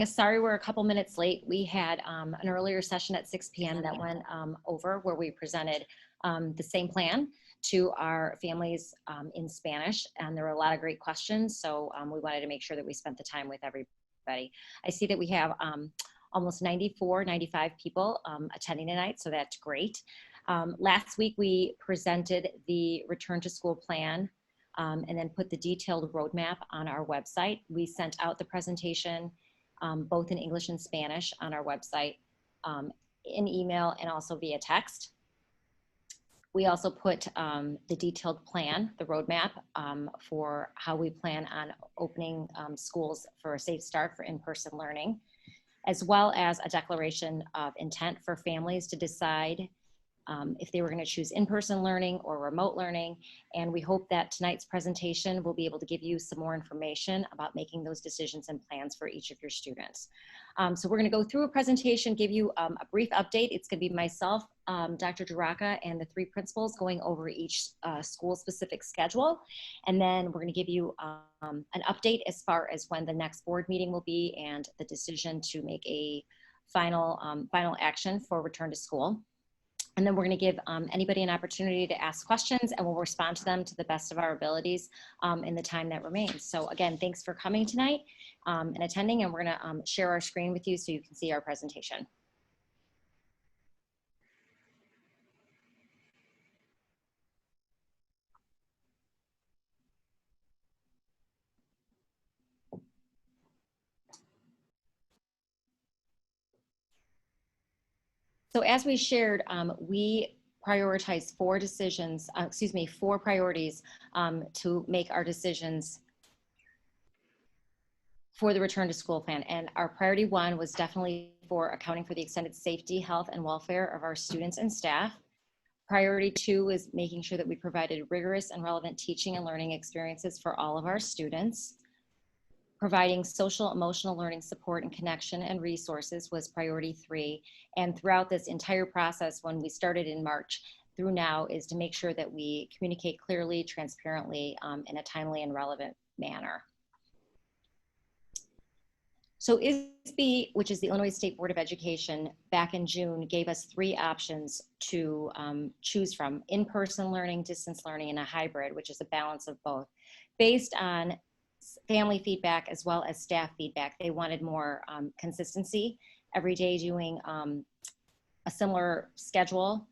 Sorry, we're a couple minutes late. We had an earlier session at 6 p.m. that went over where we presented the same plan to our families in Spanish, and there were a lot of great questions, so we wanted to make sure that we spent the time with everybody. I see that we have almost 94, 95 people attending tonight, so that's great. Last week we presented the return to school plan and then put the detailed roadmap on our website. We sent out the presentation both in English and Spanish on our website, in email and also via text. We also put the detailed plan, the roadmap for how we plan on opening schools for a safe start for in-person learning, as well as a declaration of intent for families to decide if they were going to choose in-person learning or remote learning. And we hope that tonight's presentation will be able to give you some more information about making those decisions and plans for each of your students. So we're going to go through a presentation, give you a brief update. It's going to be myself, Dr. Duraka, and the three principals going over each school-specific schedule. And then we're going to give you an update as far as when the next board meeting will be and the decision to make a final action for return to school. And then we're going to give anybody an opportunity to ask questions, and we'll respond to them to the best of our abilities in the time that remains. So again, thanks for coming tonight and attending, and we're going to share our screen with you so you can see our presentation. So as we shared, we prioritize four priorities to make our decisions for the return to school plan. And our priority one was definitely for accounting for the extended safety, health, and welfare of our students and staff. Priority two is making sure that we provided rigorous and relevant teaching and learning experiences for all of our students. Providing social emotional learning support and connection and resources was priority three. And throughout this entire process, when we started in March through now, is to make sure that we communicate clearly, transparently, in a timely and relevant manner. So ISB, which is the Illinois State Board of Education, back in June gave us three options to choose from: in-person learning, distance learning, and a hybrid, which is a balance of both. Based on family feedback as well as staff feedback, they wanted more consistency, every day doing a similar schedule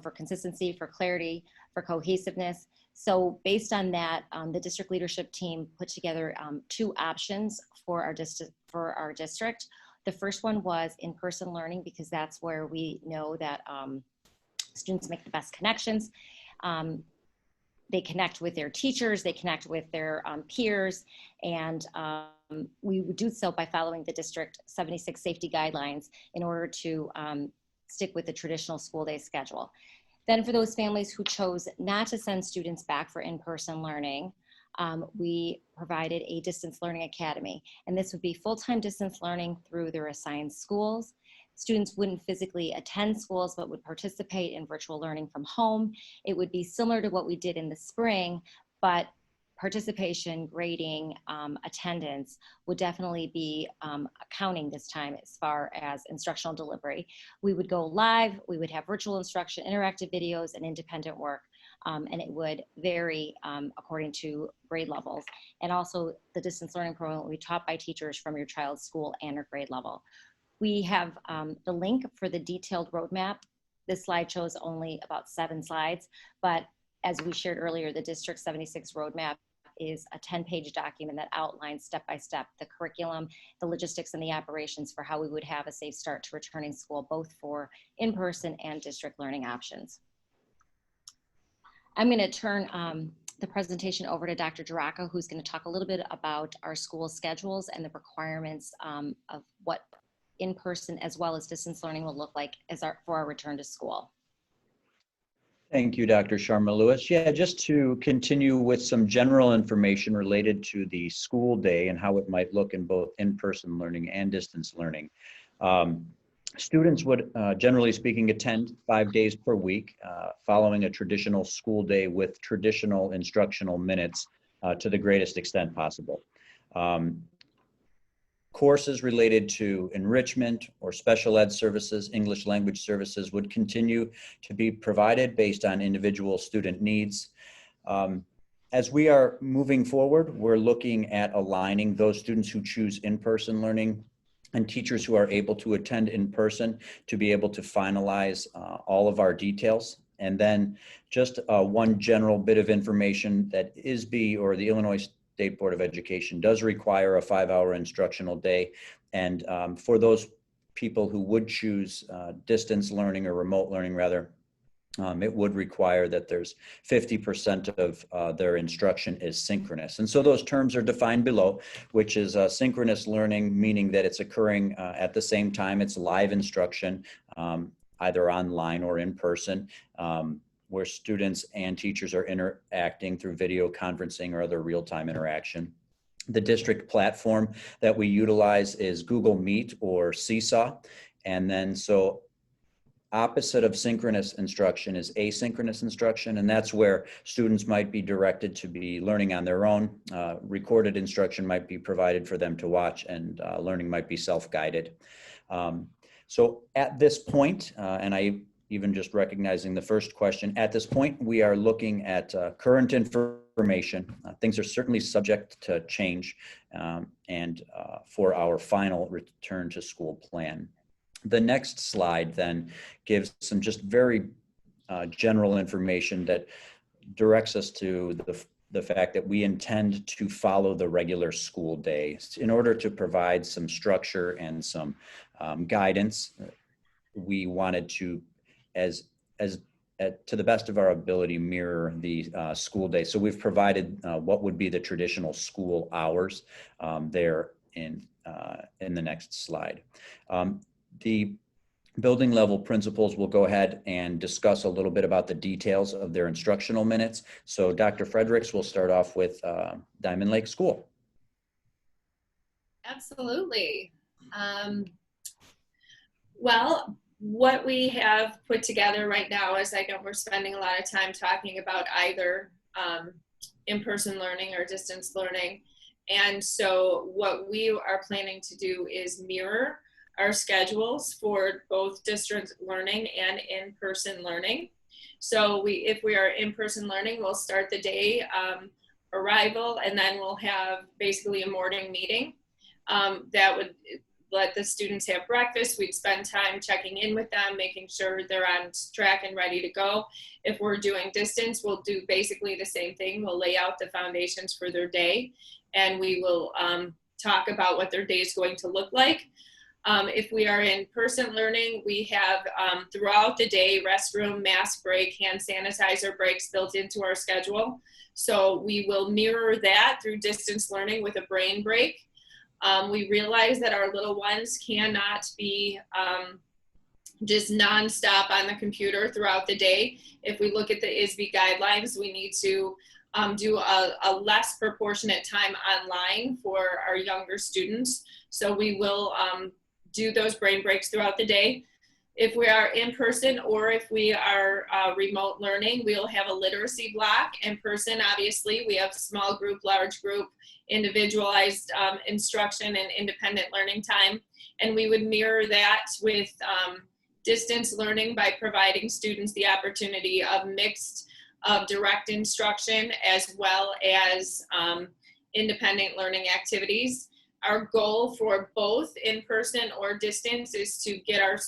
for consistency, for clarity, for cohesiveness. So based on that, the district leadership team put together two options for our district. The first one was in-person learning, because that's where we know that students make the best connections. They connect with their teachers, they connect with their peers, and we would do so by following the District 76 safety guidelines in order to stick with the traditional school day schedule. Then for those families who chose not to send students back for in-person learning, we provided a distance learning academy, and this would be full-time distance learning through their assigned schools. Students wouldn't physically attend schools, but would participate in virtual learning from home. It would be similar to what we did in the spring, but participation, grading, attendance would definitely be accounting this time as far as instructional delivery. We would go live, we would have virtual instruction, interactive videos, and independent work, and it would vary according to grade levels. And also the distance learning program will be taught by teachers from your child's school and or grade level. We have the link for the detailed roadmap. This slide shows only about 7 slides, but as we shared earlier, the District 76 roadmap is a 10-page document that outlines step-by-step the curriculum, the logistics, and the operations for how we would have a safe start to returning school, both for in-person and district learning options. I'm going to turn the presentation over to Dr. Duraka, who's going to talk a little bit about our school schedules and the requirements of what in-person as well as distance learning will look like for our return to school. Thank you, Dr. Sharma Lewis. Yeah, just to continue with some general information related to the school day and how it might look in both in-person learning and distance learning. Students would, generally speaking, attend 5 days per week, following a traditional school day with traditional instructional minutes to the greatest extent possible. Courses related to enrichment or special ed services, English language services would continue to be provided based on individual student needs. As we are moving forward, we're looking at aligning those students who choose in-person learning and teachers who are able to attend in person to be able to finalize all of our details. And then just one general bit of information that ISB, or the Illinois State Board of Education, does require a 5-hour instructional day. And for those people who would choose distance learning, or remote learning rather, it would require that there's 50% of their instruction is synchronous. And so those terms are defined below, which is synchronous learning, meaning that it's occurring at the same time. It's live instruction, either online or in person, where students and teachers are interacting through video conferencing or other real-time interaction. The district platform that we utilize is Google Meet or Seesaw. And then so opposite of synchronous instruction is asynchronous instruction, and that's where students might be directed to be learning on their own. Recorded instruction might be provided for them to watch, and learning might be self-guided. So at this point, and I even just recognizing the first question, at this point, we are looking at current information. Things are certainly subject to change and for our final return to school plan. The next slide then gives some just very general information that directs us to the fact that we intend to follow the regular school day in order to provide some structure and some guidance. We wanted to, to the best of our ability, mirror the school day. So we've provided what would be the traditional school hours there in the next slide. The building level principals will go ahead and discuss a little bit about the details of their instructional minutes. So Dr. Fredericks will start off with Diamond Lake School. Absolutely. Well, what we have put together right now is, I know we're spending a lot of time talking about either in-person learning or distance learning. And so what we are planning to do is mirror our schedules for both distance learning and in-person learning. So if we are in-person learning, we'll start the day arrival, and then we'll have basically a morning meeting that would let the students have breakfast. We'd spend time checking in with them, making sure they're on track and ready to go. If we're doing distance, we'll do basically the same thing. We'll lay out the foundations for their day, and we will talk about what their day is going to look like. If we are in person learning, we have throughout the day restroom, mask break, hand sanitizer breaks built into our schedule. So we will mirror that through distance learning with a brain break. We realize that our little ones cannot be just nonstop on the computer throughout the day. If we look at the ISB guidelines, we need to do a less proportionate time online for our younger students. So we will do those brain breaks throughout the day. If we are in person or if we are remote learning, we'll have a literacy block. In person, obviously, we have small group, large group, individualized instruction and independent learning time. And we would mirror that with distance learning by providing students the opportunity of mixed direct instruction as well as independent learning activities. Our goal for both in-person or distance is to get our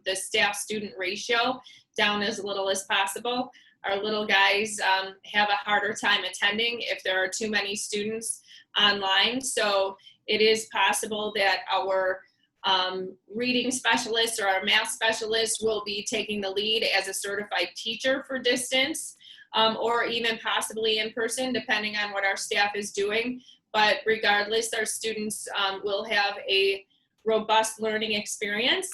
the staff-student ratio down as little as possible. Our little guys have a harder time attending if there are too many students online. So it is possible that our reading specialist or our math specialist will be taking the lead as a certified teacher for distance, or even possibly in person, depending on what our staff is doing. But regardless, our students will have a robust learning experience.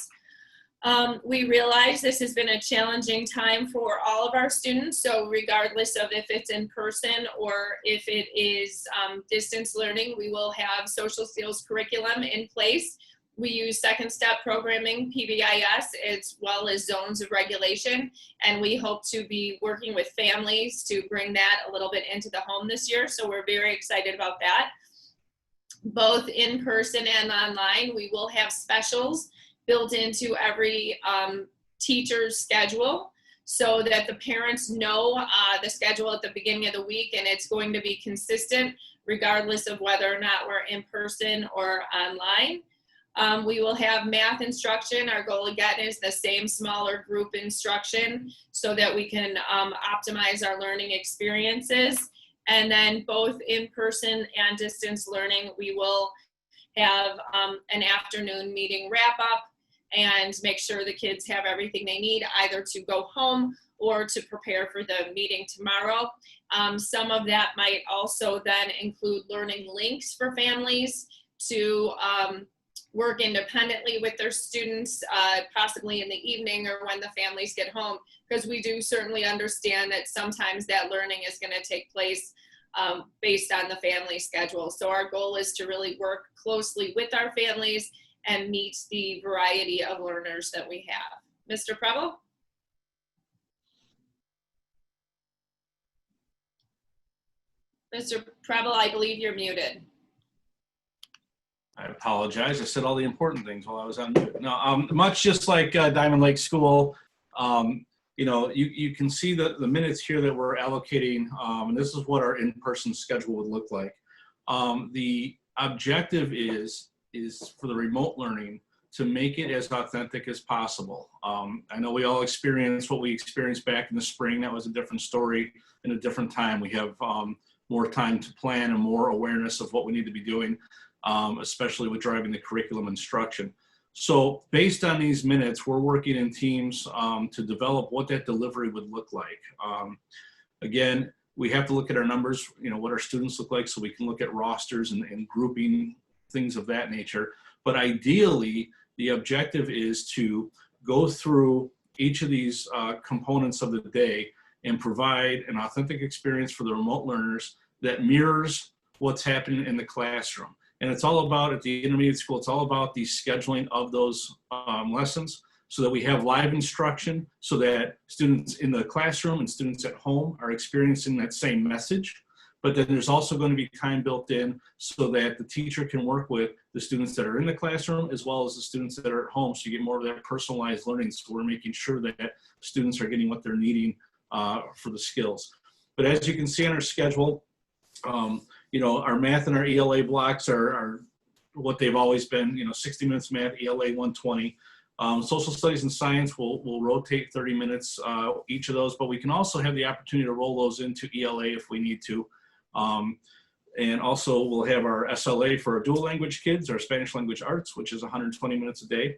We realize this has been a challenging time for all of our students. So regardless of if it's in person or if it is distance learning, we will have social skills curriculum in place. We use second step programming, PBIS, as well as zones of regulation. And we hope to be working with families to bring that a little bit into the home this year. So we're very excited about that. both in person and online. We will have specials built into every teacher's schedule so that the parents know the schedule at the beginning of the week, and it's going to be consistent regardless of whether or not we're in person or online. We will have math instruction. Our goal again is the same smaller group instruction so that we can optimize our learning experiences. And then both in-person and distance learning, we will have an afternoon meeting wrap up and make sure the kids have everything they need either to go home or to prepare for the meeting tomorrow. Some of that might also then include learning links for families to work independently with their students, possibly in the evening or when the families get home, because we do certainly understand that sometimes that learning is going to take place based on the family schedule. So our goal is to really work closely with our families and meet the variety of learners that we have. Mr. Preble? Mr. Preble, I believe you're muted. I apologize. I said all the important things while I was on mute. No, much just like Diamond Lake School, you know, you can see the minutes here that we're allocating, and this is what our in-person schedule would look like. The objective is for the remote learning to make it as authentic as possible. I know we all experienced what we experienced back in the spring. That was a different story and a different time. We have more time to plan and more awareness of what we need to be doing, especially with driving the curriculum instruction. So based on these minutes, we're working in teams to develop what that delivery would look like. Again, we have to look at our numbers, you know, what our students look like so we can look at rosters and grouping, things of that nature. But ideally, the objective is to go through each of these components of the day and provide an authentic experience for the remote learners that mirrors what's happening in the classroom. And it's all about, at the intermediate school, it's all about the scheduling of those lessons so that we have live instruction so that students in the classroom and students at home are experiencing that same message. But then there's also going to be time built in so that the teacher can work with the students that are in the classroom as well as the students that are at home. So you get more of that personalized learning. So we're making sure that students are getting what they're needing for the skills. But as you can see on our schedule, you know, our math and our ELA blocks are what they've always been, you know, 60 minutes math, ELA 120. Social studies and science will rotate 30 minutes each of those, but we can also have the opportunity to roll those into ELA if we need to. And also we'll have our SLA for our dual language kids, our Spanish language arts, which is 120 minutes a day.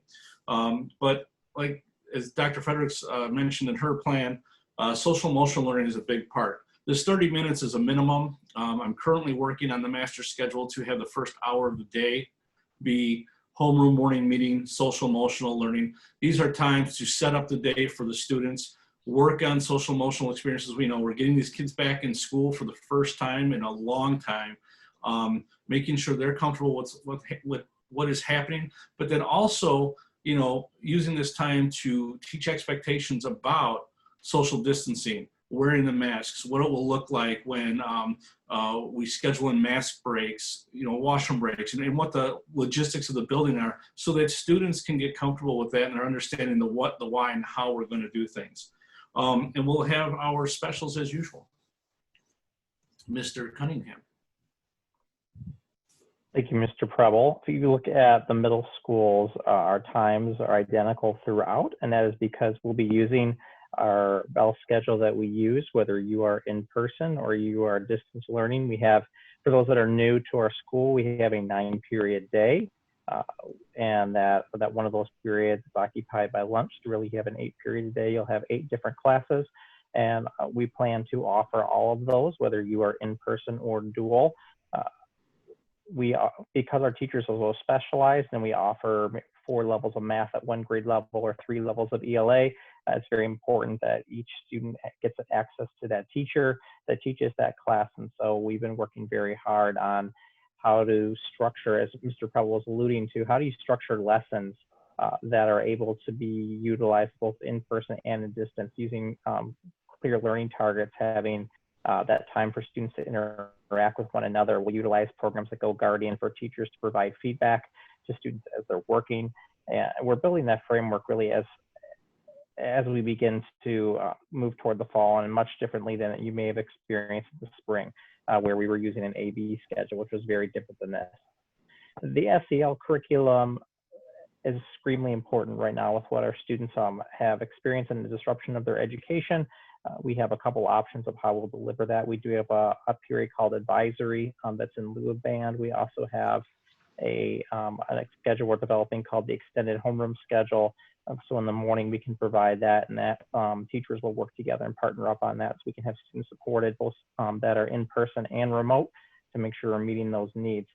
But like, as Dr. Fredericks mentioned in her plan, social emotional learning is a big part. This 30 minutes is a minimum. I'm currently working on the master schedule to have the first hour of the day be homeroom morning meeting, social emotional learning. These are times to set up the day for the students, work on social emotional experiences. We know we're getting these kids back in school for the first time in a long time, making sure they're comfortable with what is happening, but then also, you know, using this time to teach expectations about social distancing, wearing the masks, what it will look like when we schedule in mask breaks, you know, washroom breaks, and what the logistics of the building are so that students can get comfortable with that and are understanding the what, the why, and how we're going to do things. And we'll have our specials as usual. Mr. Cunningham. Thank you, Mr. Preble. If you look at the middle schools, our times are identical throughout, and that is because we'll be using our bell schedule that we use, whether you are in person or you are distance learning. We have, for those that are new to our school, we have a 9-period day, and that one of those periods is occupied by lunch. To really have an 8-period day, you'll have 8 different classes, and we plan to offer all of those, whether you are in person or dual. Because our teachers are so specialized and we offer 4 levels of math at 1 grade level or 3 levels of ELA, it's very important that each student gets access to that teacher that teaches that class. And so we've been working very hard on how to structure, as Mr. Preble was alluding to, how do you structure lessons that are able to be utilized both in person and in distance, using clear learning targets, having that time for students to interact interact with one another. We'll utilize programs like GoGuardian for teachers to provide feedback to students as they're working. And we're building that framework really as we begin to move toward the fall, and much differently than you may have experienced in the spring, where we were using an A/B schedule, which was very different than this. The SEL curriculum is extremely important right now with what our students have experienced in the disruption of their education. We have a couple options of how we'll deliver that. We do have a period called advisory that's in lieu of band. We also have a schedule we're developing called the extended homeroom schedule. So in the morning we can provide that, and that teachers will work together and partner up on that so we can have students supported both that are in person and remote to make sure we're meeting those needs.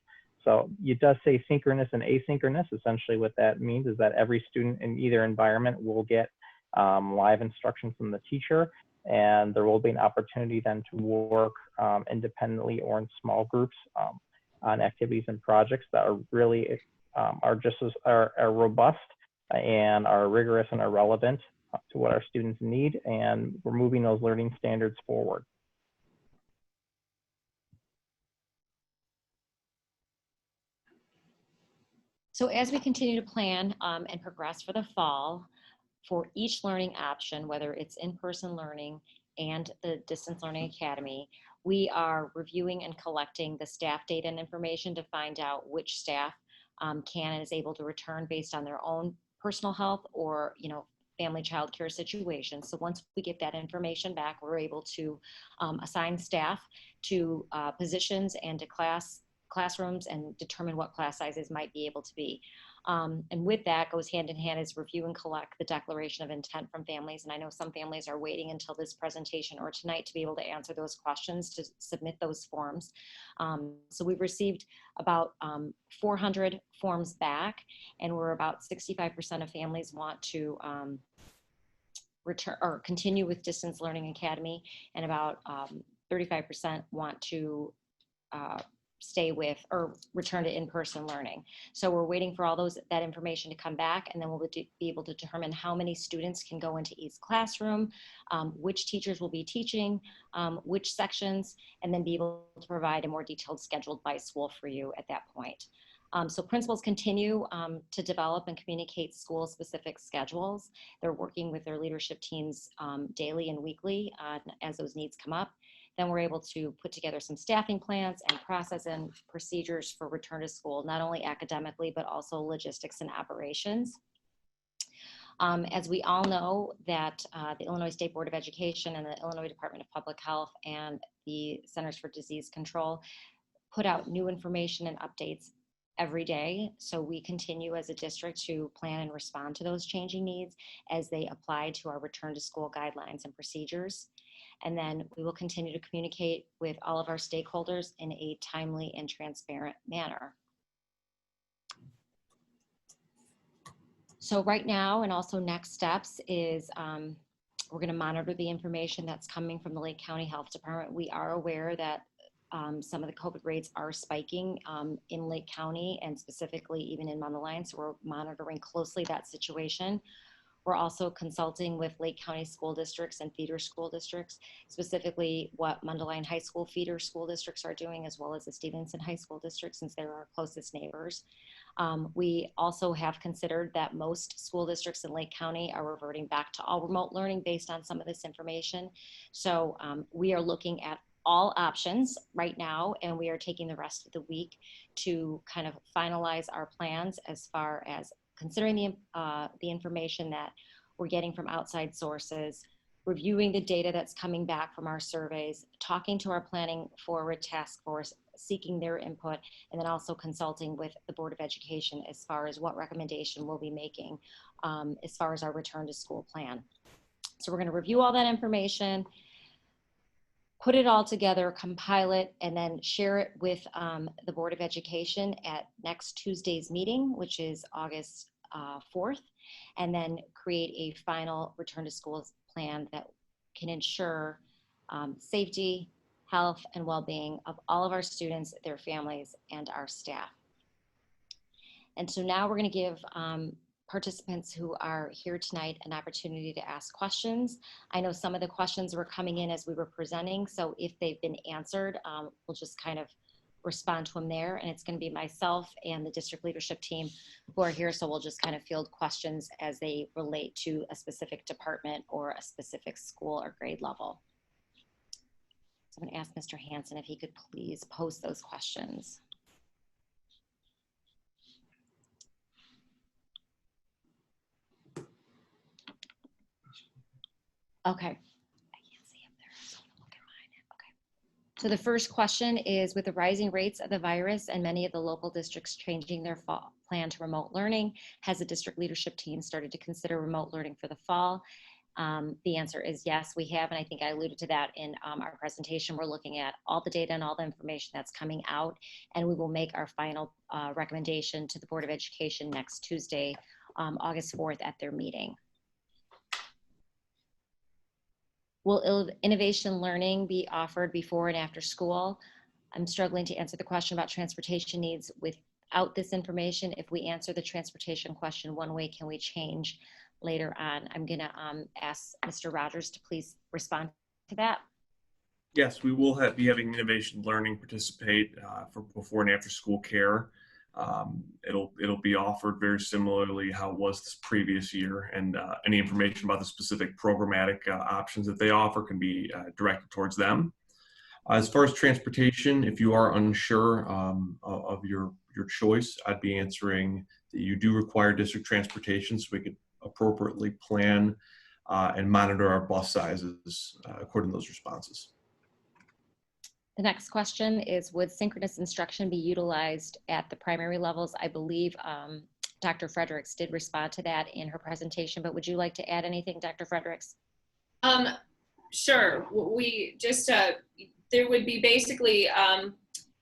So it does say synchronous and asynchronous. Essentially what that means is that every student in either environment will get live instruction from the teacher, and there will be an opportunity then to work independently or in small groups on activities and projects that are really are robust and are rigorous and are relevant to what our students need, and we're moving those learning standards forward. So as we continue to plan and progress for the fall, for each learning option, whether it's in-person learning and the Distance Learning Academy, we are reviewing and collecting the staff data and information to find out which staff can and is able to return based on their own personal health or, family child care situations. So once we get that information back, we're able to assign staff to positions and to classrooms and determine what class sizes might be able to be. And with that goes hand in hand is review and collect the declaration of intent from families. And I know some families are waiting until this presentation or tonight to be able to answer those questions, to submit those forms. So we've received about 400 forms back, and we're about 65% of families want to return or continue with Distance Learning Academy, and about 35% want to stay with or return to in-person learning. So we're waiting for all that information to come back, and then we'll be able to determine how many students can go into each classroom, which teachers will be teaching, which sections, and then be able to provide a more detailed schedule by school for you at that point. So principals continue to develop and communicate school-specific schedules. They're working with their leadership teams daily and weekly as those needs come up. Then we're able to put together some staffing plans and process and procedures for return to school, not only academically, but also logistics and operations. As we all know that the Illinois State Board of Education and the Illinois Department of Public Health and the Centers for Disease Control put out new information and updates every day. So we continue as a district to plan and respond to those changing needs as they apply to our return to school guidelines and procedures. And then we will continue to communicate with all of our stakeholders in a timely and transparent manner. So right now, and also next steps is we're going to monitor the information that's coming from the Lake County Health Department. We are aware that some of the COVID rates are spiking in Lake County and specifically even in Mundelein. So we're monitoring closely that situation. We're also consulting with Lake County school districts and feeder school districts, specifically what Mundelein High School feeder school districts are doing, as well as the Stevenson High School district, since they're our closest neighbors. We also have considered that most school districts in Lake County are reverting back to all remote learning based on some of this information. So we are looking at all options right now, and we are taking the rest of the week to kind of finalize our plans as far as considering the information that we're getting from outside sources, reviewing the data that's coming back from our surveys, talking to our planning forward task force, seeking their input, and then also consulting with the Board of Education as far as what recommendation we'll be making as far as our return to school plan. So we're going to review all that information, put it all together, compile it, and then share it with the Board of Education at next Tuesday's meeting, which is August 4th, and then create a final return to school plan that can ensure safety, health, and well-being of all of our students, their families, and our staff. And so now we're going to give participants who are here tonight an opportunity to ask questions. I know some of the questions were coming in as we were presenting, so if they've been answered, we'll just kind of respond to them there. And it's going to be myself and the district leadership team who are here, so we'll just kind of field questions as they relate to a specific department or a specific school or grade level. So I'm going to ask Mr. Hanson if he could please post those questions. Okay, I can't see up there, so I'm gonna look at mine. Okay. So the first question is, with the rising rates of the virus and many of the local districts changing their fall plan to remote learning, has the district leadership team started to consider remote learning for the fall? The answer is yes, we have, and I think I alluded to that in our presentation. We're looking at all the data and all the information that's coming out, and we will make our final recommendation to the Board of Education next Tuesday, August 4th at their meeting. Will innovation learning be offered before and after school? I'm struggling to answer the question about transportation needs without this information. If we answer the transportation question one way, can we change later on? I'm gonna ask Mr. Rogers to please respond to that. Yes, we will be having innovation learning participate for before and after school care. It'll be offered very similarly how it was this previous year, and any information about the specific programmatic options that they offer can be directed towards them. As far as transportation, if you are unsure of your choice, I'd be answering that you do require district transportation, so we could appropriately plan and monitor our bus sizes according to those responses. The next question is, would synchronous instruction be utilized at the primary levels? I believe Dr. Fredericks did respond to that in her presentation, but would you like to add anything, Dr. Fredericks? Sure. We just, there would be basically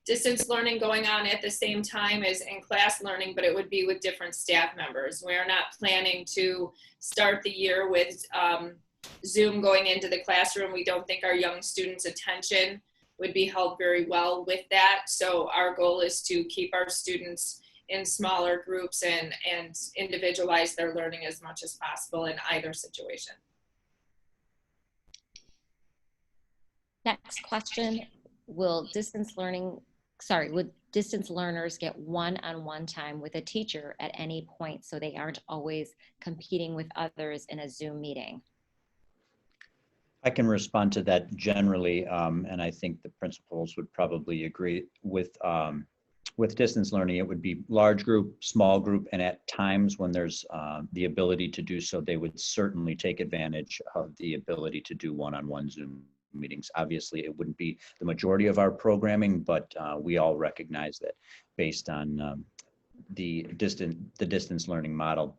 distance learning going on at the same time as in-class learning, but it would be with different staff members. We're not planning to start the year with Zoom going into the classroom. We don't think our young students' attention would be held very well with that. So our goal is to keep our students in smaller groups and individualize their learning as much as possible in either situation. Next question, would distance learners get one-on-one time with a teacher at any point so they aren't always competing with others in a Zoom meeting? I can respond to that generally, and I think the principals would probably agree with distance learning. It would be large group, small group, and at times when there's the ability to do so, they would certainly take advantage of the ability to do one-on-one Zoom meetings. Obviously, it wouldn't be the majority of our programming, but we all recognize that based on the distance learning model,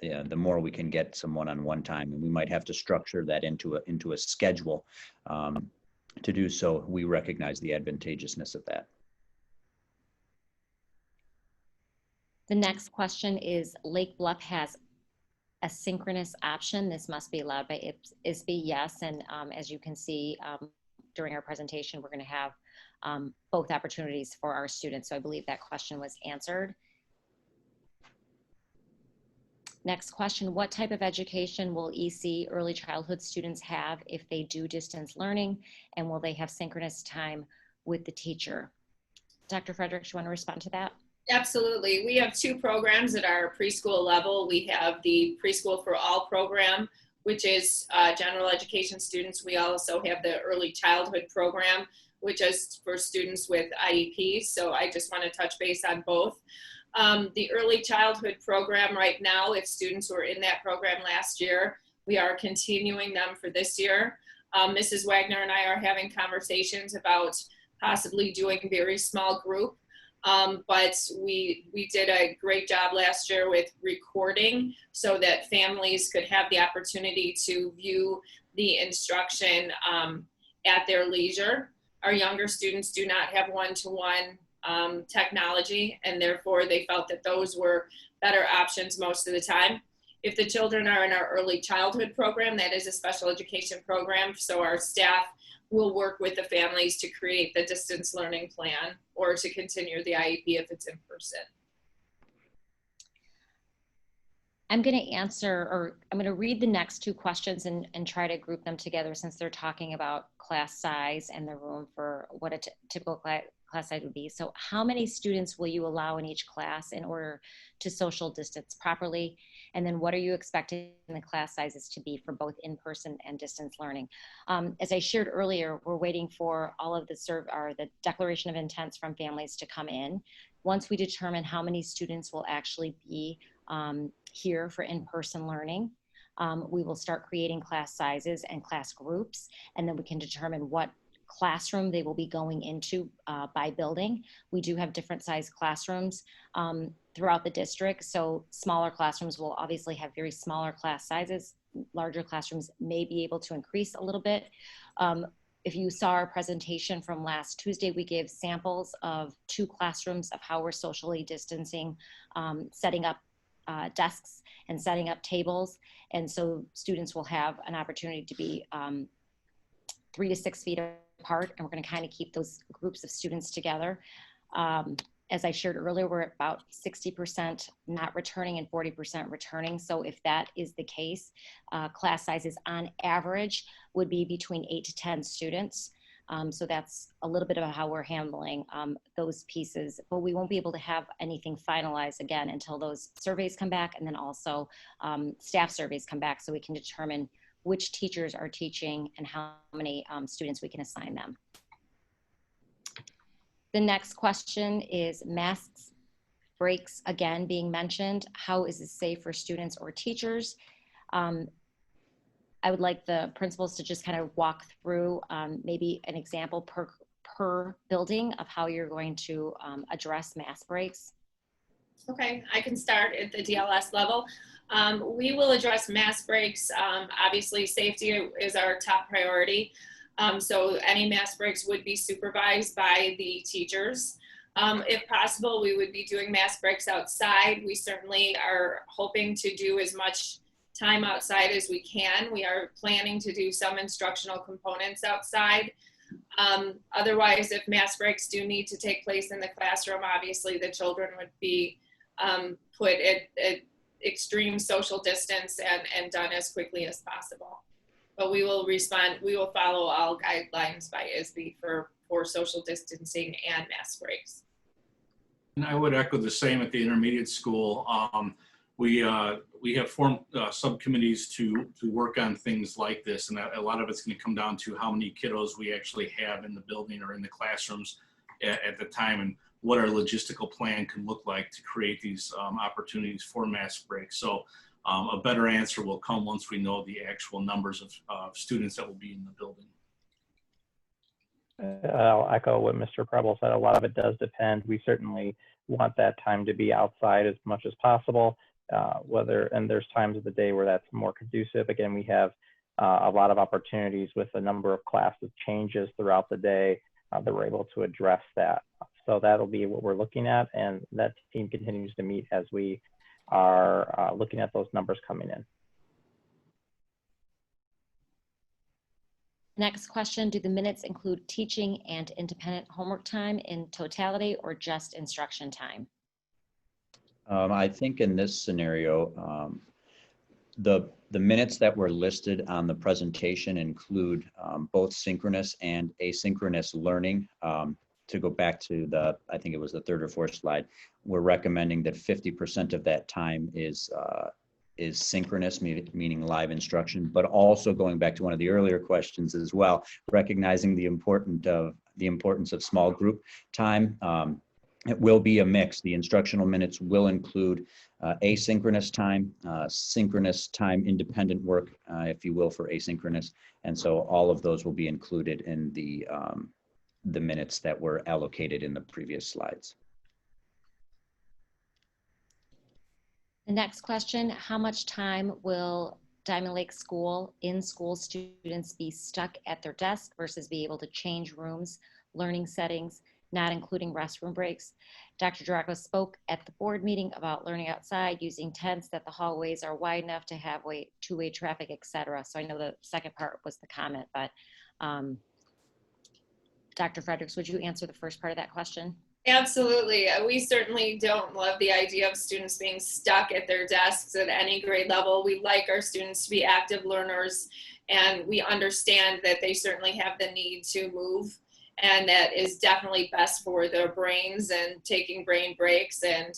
the more we can get some one-on-one time, and we might have to structure that into a schedule to do so. We recognize the advantageousness of that. The next question is, Lake Bluff has a synchronous option. This must be allowed by ISB, yes. And as you can see during our presentation, we're going to have both opportunities for our students. So I believe that question was answered. Next question, what type of education will EC early childhood students have if they do distance learning, and will they have synchronous time with the teacher? Dr. Fredericks, you want to respond to that? Absolutely. We have two programs at our preschool level. We have the Preschool for All program, which is general education students. We also have the early childhood program, which is for students with IEPs. So I just want to touch base on both. The early childhood program right now, if students were in that program last year, we are continuing them for this year. Mrs. Wagner and I are having conversations about possibly doing very small group, but we did a great job last year with recording so that families could have the opportunity to view the instruction at their leisure. Our younger students do not have one-to-one technology, and therefore they felt that those were better options most of the time. If the children are in our early childhood program, that is a special education program, so our staff will work with the families to create the distance learning plan or to continue the IEP if it's in person. I'm going to answer, or I'm going to read the next two questions and try to group them together since they're talking about class size and the room for what a typical class size would be. So how many students will you allow in each class in order to social distance properly? And then what are you expecting the class sizes to be for both in-person and distance learning? As I shared earlier, we're waiting for all of the declaration of intents from families to come in. Once we determine how many students will actually be here for in-person learning, we will start creating class sizes and class groups, and then we can determine what classroom they will be going into by building. We do have different size classrooms throughout the district, so smaller classrooms will obviously have very smaller class sizes. Larger classrooms may be able to increase a little bit. If you saw our presentation from last Tuesday, we gave samples of 2 classrooms of how we're socially distancing, setting up desks and setting up tables. And so students will have an opportunity to be 3 to 6 feet apart, and we're going to kind of keep those groups of students together. As I shared earlier, we're at about 60% not returning and 40% returning. So if that is the case, class sizes on average would be between 8 to 10 students. So that's a little bit of how we're handling those pieces, but we won't be able to have anything finalized again until those surveys come back, and then also staff surveys come back, so we can determine which teachers are teaching and how many students we can assign them. The next question is masks, breaks again being mentioned. How is it safe for students or teachers? I would like the principals to just kind of walk through maybe an example per building of how you're going to address mask breaks. Okay, I can start at the DLS level. We will address mask breaks. Obviously, safety is our top priority. So any mask breaks would be supervised by the teachers. If possible, we would be doing mask breaks outside. We certainly are hoping to do as much time outside as we can. We are planning to do some instructional components outside. Otherwise, if mask breaks do need to take place in the classroom, obviously the children would be put at extreme social distance and done as quickly as possible. But we will respond, we will follow all guidelines by ISB for social distancing and mask breaks. And I would echo the same at the intermediate school. We have formed subcommittees to work on things like this, and a lot of it's going to come down to how many kiddos we actually have in the building or in the classrooms at the time, and what our logistical plan can look like to create these opportunities for mask breaks. So a better answer will come once we know the actual numbers of students that will be in the building. I'll echo what Mr. Preble said. A lot of it does depend. We certainly want that time to be outside as much as possible. And there's times of the day where that's more conducive. Again, we have a lot of opportunities with a number of classes changes throughout the day that we're able to address that. So that'll be what we're looking at, and that team continues to meet as we are looking at those numbers coming in. Next question, do the minutes include teaching and independent homework time in totality or just instruction time? I think in this scenario, the minutes that were listed on the presentation include both synchronous and asynchronous learning. To go back to I think it was the 3rd or 4th slide, we're recommending that 50% of that time is synchronous, meaning live instruction, but also going back to one of the earlier questions as well, recognizing the importance of small group time. It will be a mix. The instructional minutes will include asynchronous time, synchronous time, independent work, if you will, for asynchronous. And so all of those will be included in the minutes that were allocated in the previous slides. The next question, how much time will Diamond Lake School in-school students be stuck at their desk versus be able to change rooms, learning settings, not including restroom breaks? Dr. Draco spoke at the board meeting about learning outside, using tents, that the hallways are wide enough to have two-way traffic, etc. So I know the second part was the comment, but Dr. Fredericks, would you answer the first part of that question? Absolutely. We certainly don't love the idea of students being stuck at their desks at any grade level. We like our students to be active learners, and we understand that they certainly have the need to move, and that is definitely best for their brains and taking brain breaks. And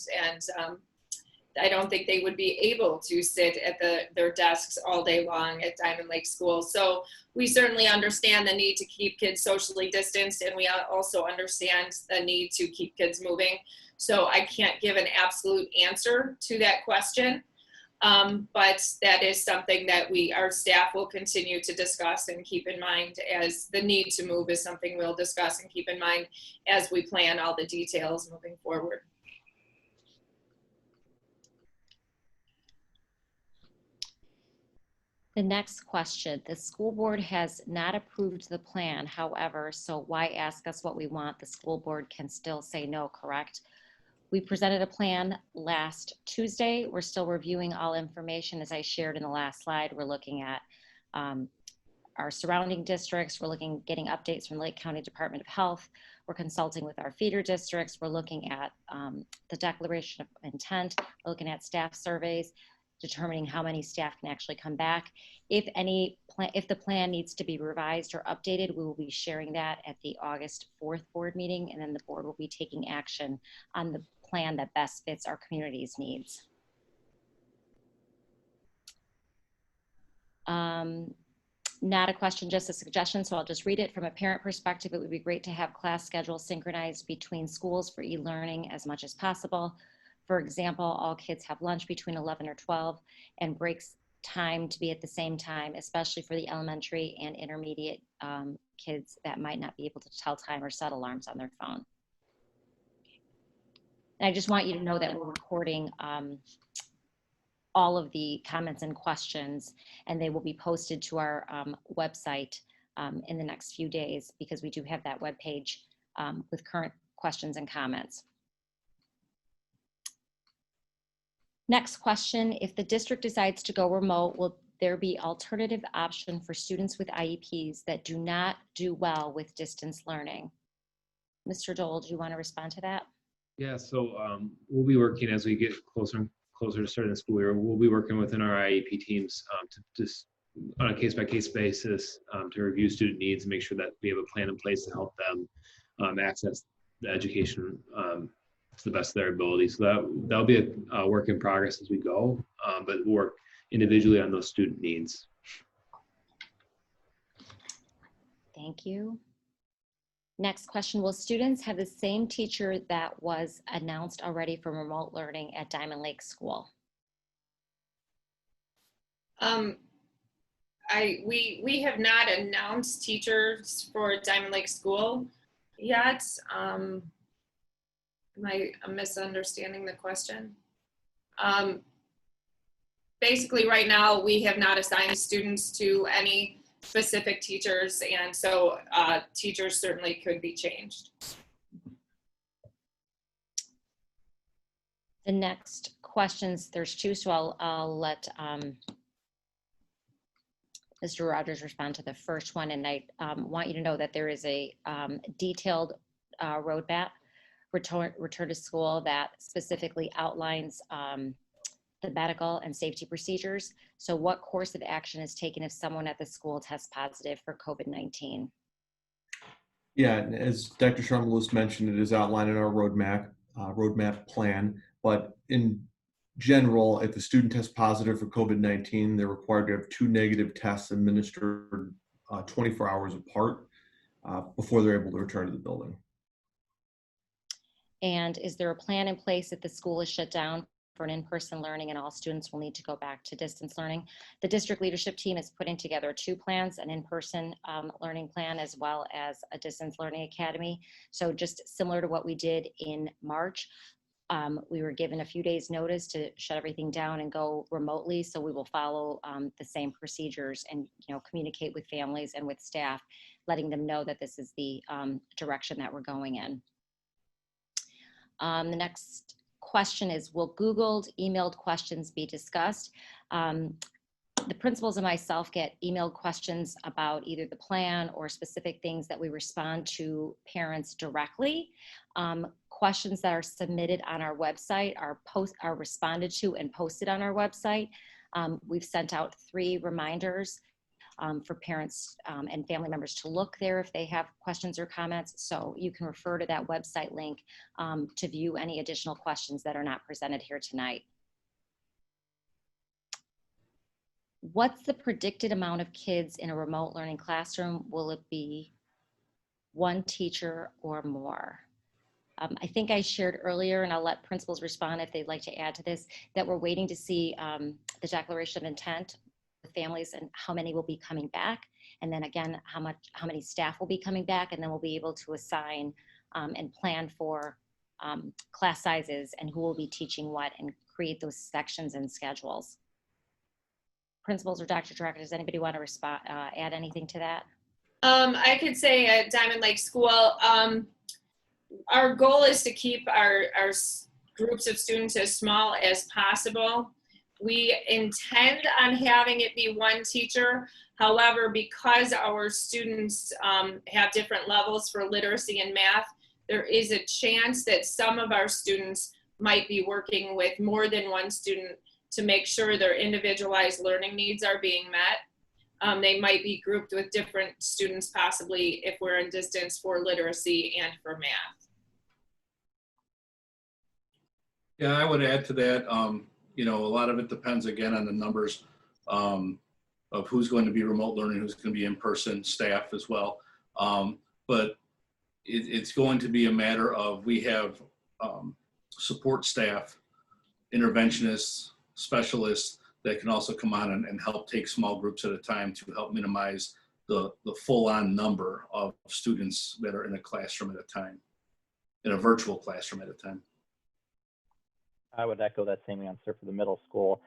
I don't think they would be able to sit at their desks all day long at Diamond Lake School. So we certainly understand the need to keep kids socially distanced, and we also understand the need to keep kids moving. So I can't give an absolute answer to that question, but that is something that our staff will continue to discuss and keep in mind, as the need to move is something we'll discuss and keep in mind as we plan all the details moving forward. The next question, the school board has not approved the plan. However, so why ask us what we want? The school board can still say no, correct? We presented a plan last Tuesday. We're still reviewing all information. As I shared in the last slide, we're looking at our surrounding districts. We're getting updates from Lake County Department of Health. We're consulting with our feeder districts. We're looking at the declaration of intent. We're looking at staff surveys, determining how many staff can actually come back. If the plan needs to be revised or updated, we will be sharing that at the August 4th board meeting, and then the board will be taking action on the plan that best fits our community's needs. Not a question, just a suggestion, so I'll just read it. From a parent perspective, it would be great to have class schedules synchronized between schools for e-learning as much as possible. For example, all kids have lunch between 11 or 12 and breaks time to be at the same time, especially for the elementary and intermediate kids that might not be able to tell time or set alarms on their phone. And I just want you to know that we're recording all of the comments and questions, and they will be posted to our website in the next few days, because we do have that webpage with current questions and comments. Next question, if the district decides to go remote, will there be alternative option for students with IEPs that do not do well with distance learning? Mr. Dole, do you want to respond to that? Yeah, so we'll be working as we get closer and closer to starting the school year. We'll be working within our IEP teams to just on a case-by-case basis to review student needs and make sure that we have a plan in place to help them access the education to the best of their ability. So that'll be a work in progress as we go, but we'll work individually on those student needs. Thank you. Next question, will students have the same teacher that was announced already for remote learning at Diamond Lake School? We have not announced teachers for Diamond Lake School yet. Am I misunderstanding the question? Basically, right now, we have not assigned students to any specific teachers, and so teachers certainly could be changed. The next questions, there's two, so I'll let Mr. Rogers respond to the first one, and I want you to know that there is a detailed roadmap return to school that specifically outlines the medical and safety procedures. So what course of action is taken if someone at the school tests positive for COVID-19? Yeah, and as Dr. Sharma mentioned, it is outlined in our roadmap plan, but in general, if the student tests positive for COVID-19, they're required to have 2 negative tests administered 24 hours apart before they're able to return to the building. And is there a plan in place if the school is shut down for an in-person learning and all students will need to go back to distance learning? The district leadership team is putting together 2 plans, an in-person learning plan as well as a distance learning academy. So just similar to what we did in March, we were given a few days notice to shut everything down and go remotely. So we will follow the same procedures and communicate with families and with staff, letting them know that this is the direction that we're going in. The next question is, will Googled emailed questions be discussed? the principals and myself get emailed questions about either the plan or specific things that we respond to parents directly. Questions that are submitted on our website are responded to and posted on our website. We've sent out 3 reminders for parents and family members to look there if they have questions or comments. So you can refer to that website link to view any additional questions that are not presented here tonight. What's the predicted amount of kids in a remote learning classroom? Will it be 1 teacher or more? I think I shared earlier, and I'll let principals respond if they'd like to add to this, that we're waiting to see the declaration of intent with families and how many will be coming back. And then again, how many staff will be coming back, and then we'll be able to assign and plan for class sizes and who will be teaching what and create those sections and schedules. Principals or Dr. Director, does anybody want to add anything to that? I could say at Diamond Lake School, our goal is to keep our groups of students as small as possible. We intend on having it be 1 teacher. However, because our students have different levels for literacy and math, there is a chance that some of our students might be working with more than 1 student to make sure their individualized learning needs are being met. They might be grouped with different students, possibly if we're in distance, for literacy and for math. Yeah, I would add to that, you know, a lot of it depends again on the numbers of who's going to be remote learning, who's going to be in-person staff as well. But it's going to be a matter of, we have support staff, interventionists, specialists that can also come on and help take small groups at a time to help minimize the full-on number of students that are in a classroom at a time, in a virtual classroom at a time. I would echo that same answer for the middle school.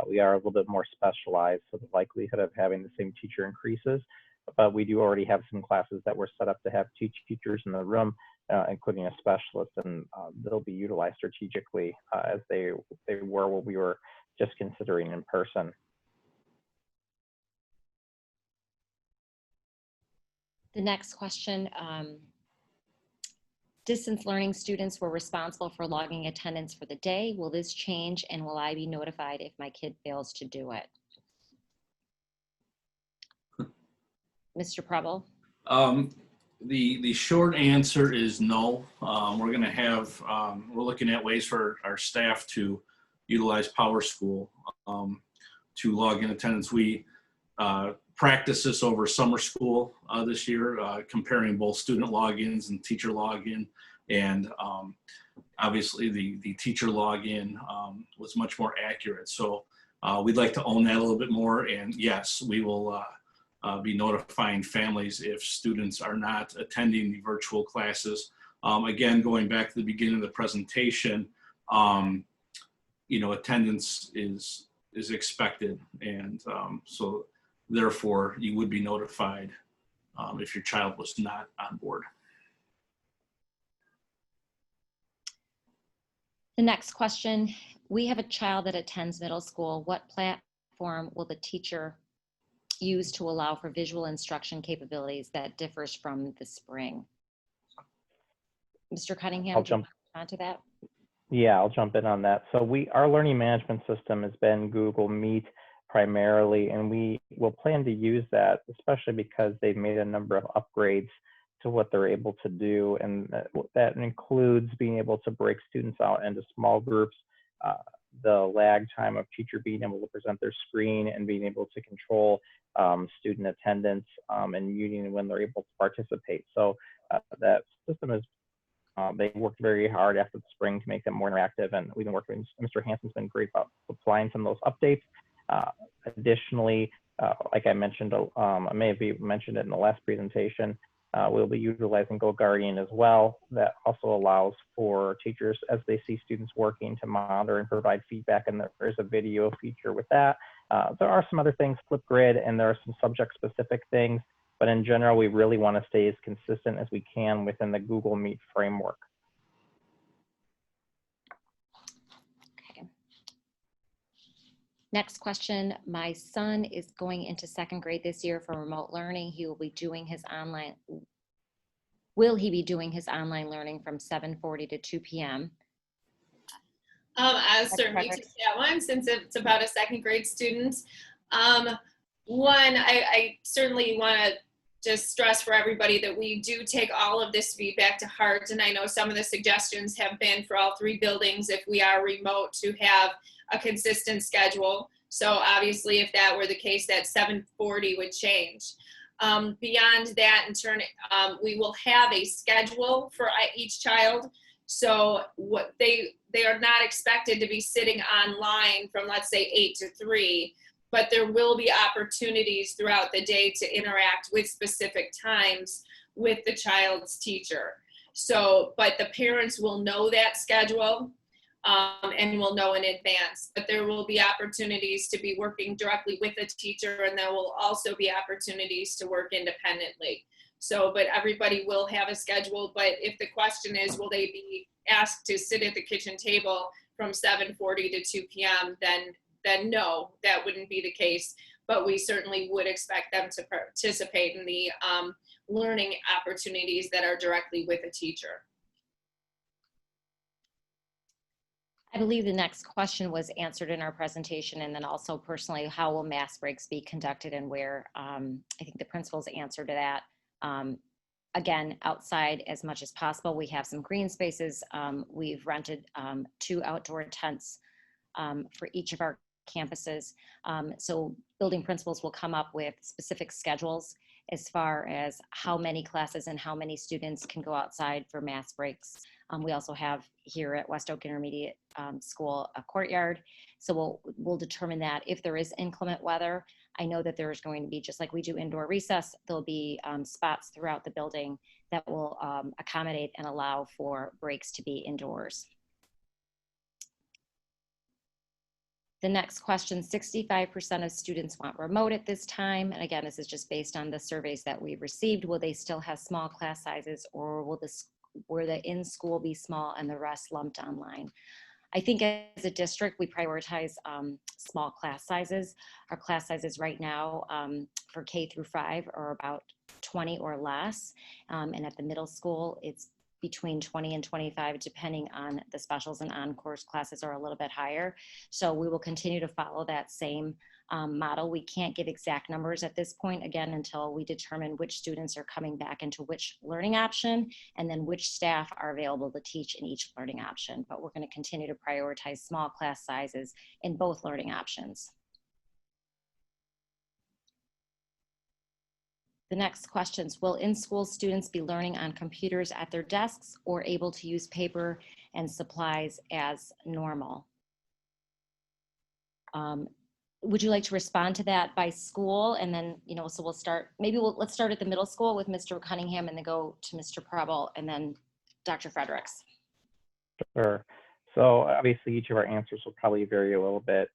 We are a little bit more specialized, so the likelihood of having the same teacher increases, but we do already have some classes that were set up to have teachers in the room, including a specialist, and they'll be utilized strategically as they were when we were just considering in person. The next question, distance learning students were responsible for logging attendance for the day. Will this change, and will I be notified if my kid fails to do it? Mr. Preble? The short answer is no. We're going to have, we're looking at ways for our staff to utilize PowerSchool to log in attendance. We practiced this over summer school this year, comparing both student logins and teacher login. And obviously the teacher login was much more accurate. So we'd like to own that a little bit more. And yes, we will be notifying families if students are not attending the virtual classes. Again, going back to the beginning of the presentation, you know, attendance is expected, and so therefore you would be notified if your child was not on board. The next question, we have a child that attends middle school. What platform will the teacher use to allow for visual instruction capabilities that differs from the spring? Mr. Cunningham, I'll do you jump want to respond to that? Yeah, I'll jump in on that. So our learning management system has been Google Meet primarily, and we will plan to use that, especially because they've made a number of upgrades to what they're able to do. And that includes being able to break students out into small groups, the lag time of teacher being able to present their screen and being able to control student attendance and muting when they're able to participate. So that system is they worked very hard after the spring to make them more interactive, and we've been working with Mr. Hansen's been great about applying some of those updates. Additionally, like I mentioned, I may have mentioned it in the last presentation, we'll be utilizing GoGuardian as well. That also allows for teachers, as they see students working, to monitor and provide feedback, and there is a video feature with that. There are some other things, Flipgrid, and there are some subject-specific things. But in general, we really want to stay as consistent as we can within the Google Meet framework. Okay. Next question. My son is going into second grade this year for remote learning. He will be doing his online. Will he be doing his online learning from 7:40 to 2 p.m.? I'll certainly take that one since it's about a second grade student. One, I certainly want to just stress for everybody that we do take all of this feedback to heart. And I know some of the suggestions have been for all 3 buildings, if we are remote, to have a consistent schedule. So obviously, if that were the case, that 7:40 would change. Beyond that, in turn, we will have a schedule for each child. So what they are not expected to be sitting online from, let's say, 8 to 3, but there will be opportunities throughout the day to interact with specific times with the child's teacher. So, but the parents will know that schedule and will know in advance. But there will be opportunities to be working directly with a teacher, and there will also be opportunities to work independently. So, but everybody will have a schedule. But if the question is, will they be asked to sit at the kitchen table from 7:40 to 2 p.m., then no, that wouldn't be the case. But we certainly would expect them to participate in the learning opportunities that are directly with a teacher. I believe the next question was answered in our presentation, and then also personally, how will mass breaks be conducted and where? I think the principal's answer to that. Again, outside as much as possible. We have some green spaces. We've rented 2 outdoor tents for each of our campuses. So building principals will come up with specific schedules as far as how many classes and how many students can go outside for mass breaks. We also have here at West Oak Intermediate School a courtyard. So we'll determine that if there is inclement weather. I know that there's going to be, just like we do indoor recess, there'll be spots throughout the building that will accommodate and allow for breaks to be indoors. The next question, 65% of students want remote at this time. And again, this is just based on the surveys that we received. Will they still have small class sizes, or will the in-school be small and the rest lumped online? I think as a district, we prioritize small class sizes. Our class sizes right now for K through 5 are about 20 or less. And at the middle school, it's between 20 and 25, depending on the specials and on-course classes are a little bit higher. So we will continue to follow that same model. We can't give exact numbers at this point, again, until we determine which students are coming back into which learning option, and then which staff are available to teach in each learning option. But we're going to continue to prioritize small class sizes in both learning options. The next questions, will in-school students be learning on computers at their desks or able to use paper and supplies as normal? Would you like to respond to that by school? And then, so we'll start, let's start at the middle school with Mr. Cunningham and then go to Mr. Preble and then Dr. Fredericks. Sure. So obviously each of our answers will probably vary a little bit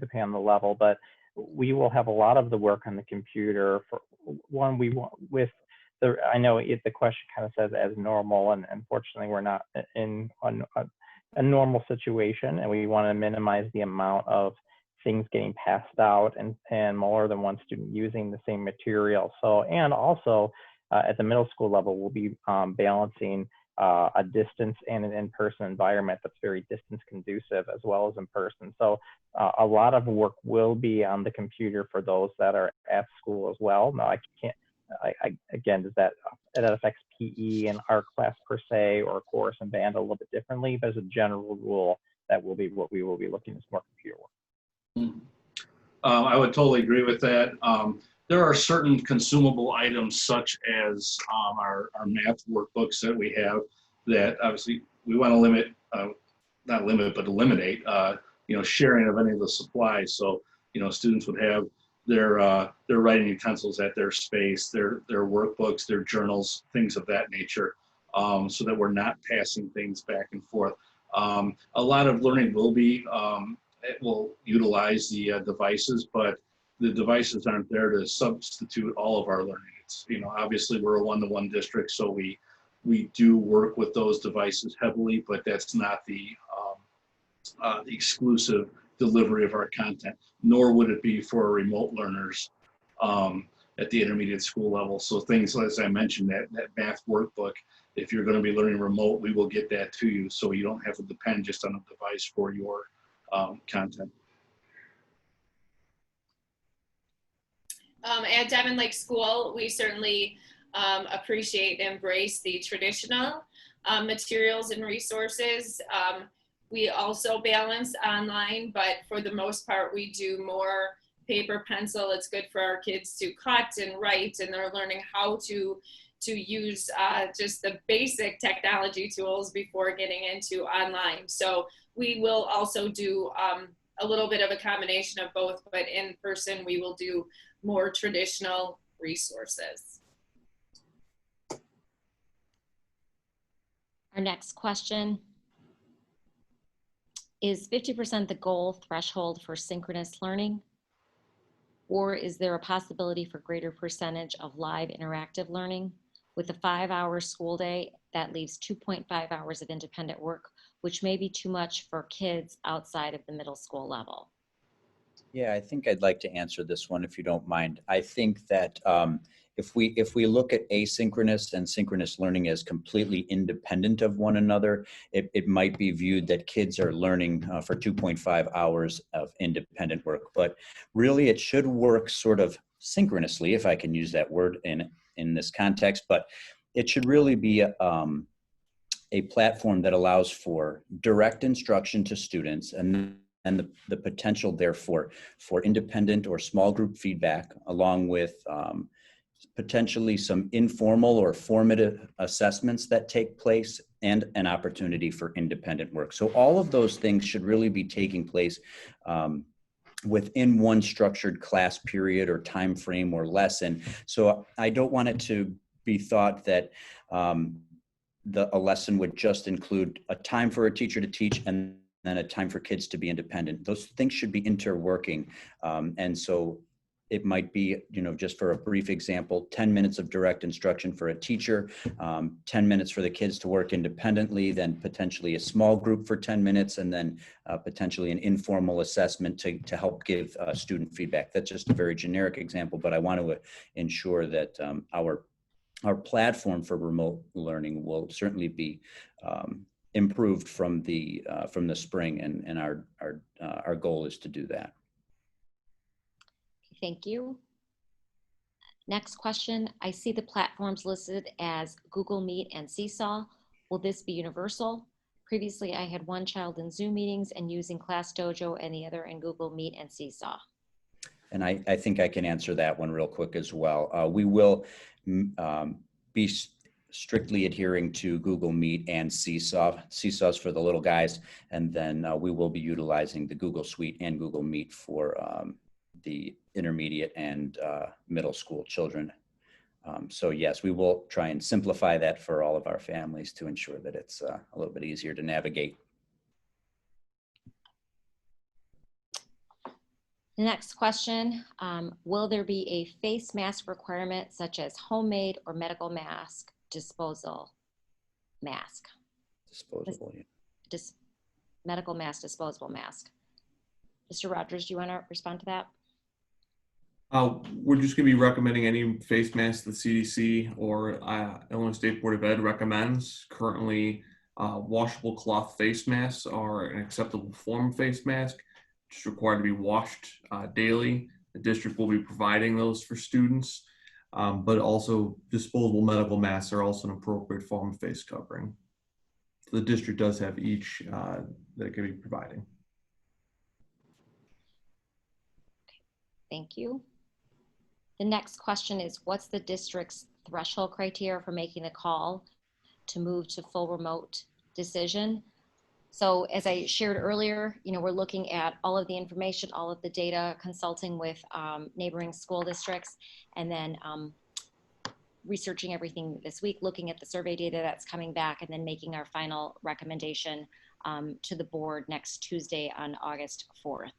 depending on the level, but we will have a lot of the work on the computer. For one, we want with the, I know the question kind of says as normal, and unfortunately we're not in a normal situation, and we want to minimize the amount of things getting passed out and more than one student using the same material. So, and also at the middle school level, we'll be balancing a distance and an in-person environment that's very distance conducive as well as in person. So a lot of work will be on the computer for those that are at school as well. No, I can't, again, does that affects PE and art class per se, or chorus and band a little bit differently? There's a general rule that will be what we will be looking at more computer work. I would totally agree with that. There are certain consumable items such as our math workbooks that we have that obviously we want to limit, not limit, but eliminate, sharing of any of the supplies. So, students would have their writing utensils at their space, their workbooks, their journals, things of that nature, so that we're not passing things back and forth. A lot of learning will be, it will utilize the devices, but the devices aren't there to substitute all of our learning. It's, obviously we're a one-to-one district, so we do work with those devices heavily, but that's not the exclusive delivery of our content, nor would it be for remote learners at the intermediate school level. So things, as I mentioned, that math workbook, if you're going to be learning remote, we will get that to you so you don't have to depend just on a device for your content. At Diamond Lake School, we certainly appreciate and embrace the traditional materials and resources. We also balance online, but for the most part, we do more paper, pencil. It's good for our kids to cut and write, and they're learning how to use just the basic technology tools before getting into online. So we will also do a little bit of a combination of both, but in person, we will do more traditional resources. Our next question: is 50% the goal threshold for synchronous learning? Or is there a possibility for greater percentage of live interactive learning? With a 5-hour school day, that leaves 2.5 hours of independent work, which may be too much for kids outside of the middle school level. Yeah, I think I'd like to answer this one if you don't mind. I think that if we look at asynchronous and synchronous learning as completely independent of one another, it might be viewed that kids are learning for 2.5 hours of independent work. But really, it should work sort of synchronously, if I can use that word in this context. But it should really be a platform that allows for direct instruction to students and the potential therefore for independent or small group feedback, along with potentially some informal or formative assessments that take place and an opportunity for independent work. So all of those things should really be taking place within one structured class period or time frame or lesson. So I don't want it to be thought that a lesson would just include a time for a teacher to teach and then a time for kids to be independent. Those things should be interworking. And so it might be, just for a brief example, 10 minutes of direct instruction for a teacher, 10 minutes for the kids to work independently, then potentially a small group for 10 minutes, and then potentially an informal assessment to help give student feedback. That's just a very generic example, but I want to ensure that our platform for remote learning will certainly be improved from the spring, and our goal is to do that. Thank you. Next question: I see the platforms listed as Google Meet and Seesaw. Will this be universal? Previously, I had one child in Zoom meetings and using Class Dojo and the other in Google Meet and Seesaw. And I think I can answer that one real quick as well. We will be strictly adhering to Google Meet and Seesaw. Seesaw's for the little guys, and then we will be utilizing the Google Suite and Google Meet for the intermediate and middle school children. So yes, we will try and simplify that for all of our families to ensure that it's a little bit easier to navigate. The next question, will there be a face mask requirement such as homemade or medical mask disposal mask? Disposable, yeah. Medical mask, disposable mask. Mr. Rogers, do you want to respond to that? We're just going to be recommending any face mask the CDC or Illinois State Board of Ed recommends. Currently, washable cloth face masks are an acceptable form of face mask. It's required to be washed daily. The district will be providing those for students, but also disposable medical masks are also an appropriate form of face covering. So the district does have each that it can be providing. Thank you. The next question is, what's the district's threshold criteria for making the call to move to full remote decision? So as I shared earlier, we're looking at all of the information, all of the data, consulting with neighboring school districts, and then researching everything this week, looking at the survey data that's coming back, and then making our final recommendation to the board next Tuesday on August 4th.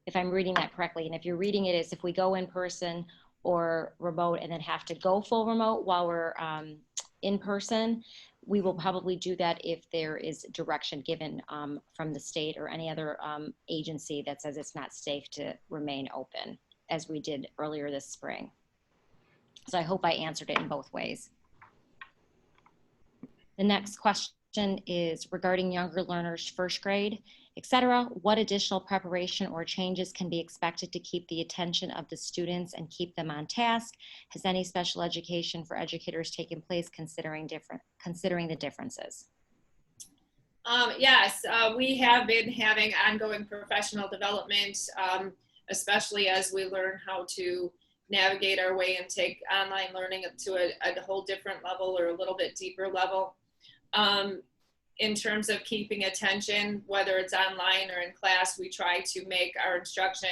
If I'm reading that correctly, and if you're reading it as if we go in person or remote and then have to go full remote while we're in person, we will probably do that if there is direction given from the state or any other agency that says it's not safe to remain open, as we did earlier this spring. So I hope I answered it in both ways. The next question is regarding younger learners, first grade, etc. What additional preparation or changes can be expected to keep the attention of the students and keep them on task? Has any special education for educators taken place considering the differences? Yes, we have been having ongoing professional development, especially as we learn how to navigate our way and take online learning to a whole different level or a little bit deeper level. In terms of keeping attention, whether it's online or in class, we try to make our instruction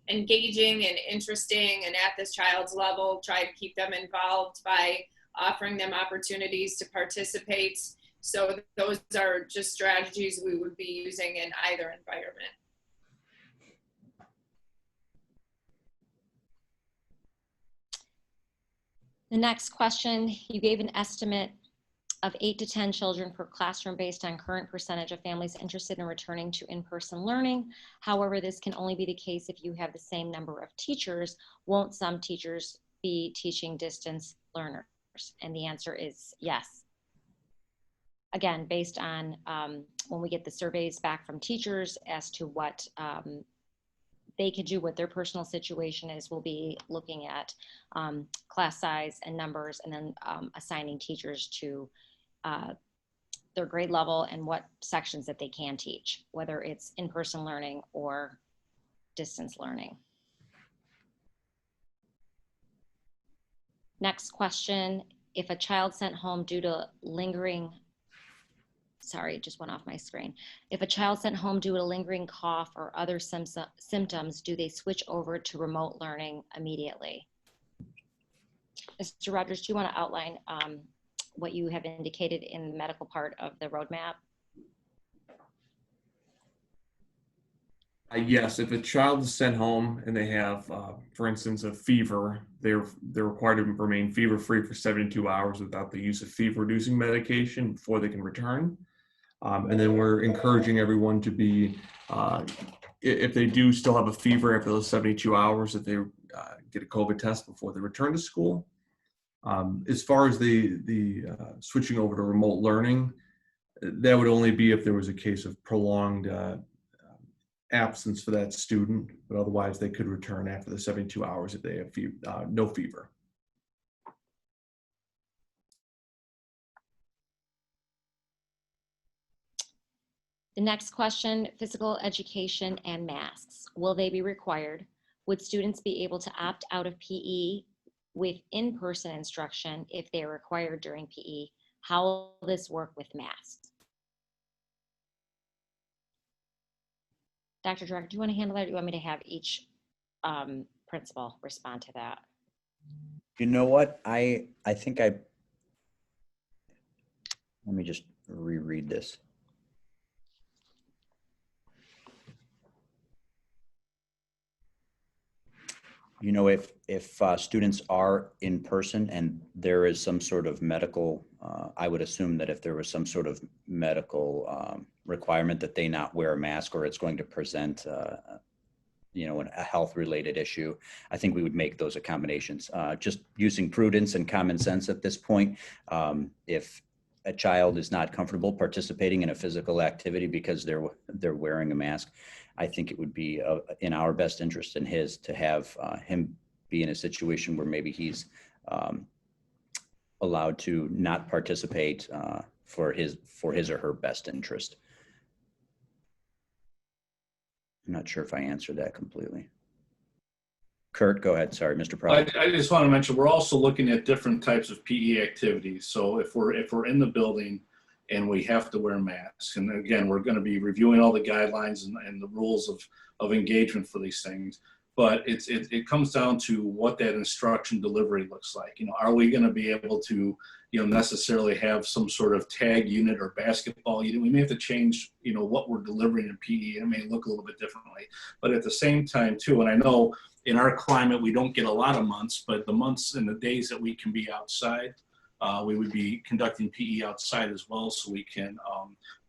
engaging and interesting and at this child's level, try to keep them involved by offering them opportunities to participate. So those are just strategies we would be using in either environment. The next question, you gave an estimate of 8 to 10 children per classroom based on current percentage of families interested in returning to in-person learning. However, this can only be the case if you have the same number of teachers. Won't some teachers be teaching distance learners? And the answer is yes. Again, based on when we get the surveys back from teachers as to what they could do, what their personal situation is, we'll be looking at class size and numbers, and then assigning teachers to their grade level and what sections that they can teach, whether it's in-person learning or distance learning. Next question, if a child sent home due to lingering, sorry, it just went off my screen. If a child sent home due to lingering cough or other symptoms, do they switch over to remote learning immediately? Mr. Rogers, do you want to outline what you have indicated in the medical part of the roadmap? Yes, if a child is sent home and they have, for instance, a fever, they're required to remain fever-free for 72 hours without the use of fever-reducing medication before they can return. And then we're encouraging everyone to be, if they do still have a fever after those 72 hours, that they get a COVID test before they return to school. As far as the switching over to remote learning, that would only be if there was a case of prolonged absence for that student, but otherwise they could return after the 72 hours if they have no fever. The next question, physical education and masks. Will they be required? Would students be able to opt out of PE with in-person instruction if they are required during PE? How will this work with masks? Dr. Director, do you want to handle that, or do you want me to have each principal respond to that? You know what? I think let me just reread this. You know, if students are in person and there is some sort of medical, I would assume that if there was some sort of medical requirement that they not wear a mask, or it's going to present, you know, a health-related issue, I think we would make those accommodations. Just using prudence and common sense at this point. If a child is not comfortable participating in a physical activity because they're wearing a mask, I think it would be in our best interest and his to have him be in a situation where maybe he's allowed to not participate for his or her best interest. I'm not sure if I answered that completely. Kurt, go ahead. Sorry, Mr. Proud. I just want to mention, we're also looking at different types of PE activities. So if we're in the building and we have to wear masks, and again, we're going to be reviewing all the guidelines and the rules of engagement for these things. But it comes down to what that instruction delivery looks like. You know, are we going to be able to, you know, necessarily have some sort of tag unit or basketball unit? We may have to change, you know, what we're delivering in PE, and it may look a little bit differently. But at the same time too, and I know in our climate we don't get a lot of months, but the months and the days that we can be outside, We would be conducting PE outside as well, so we can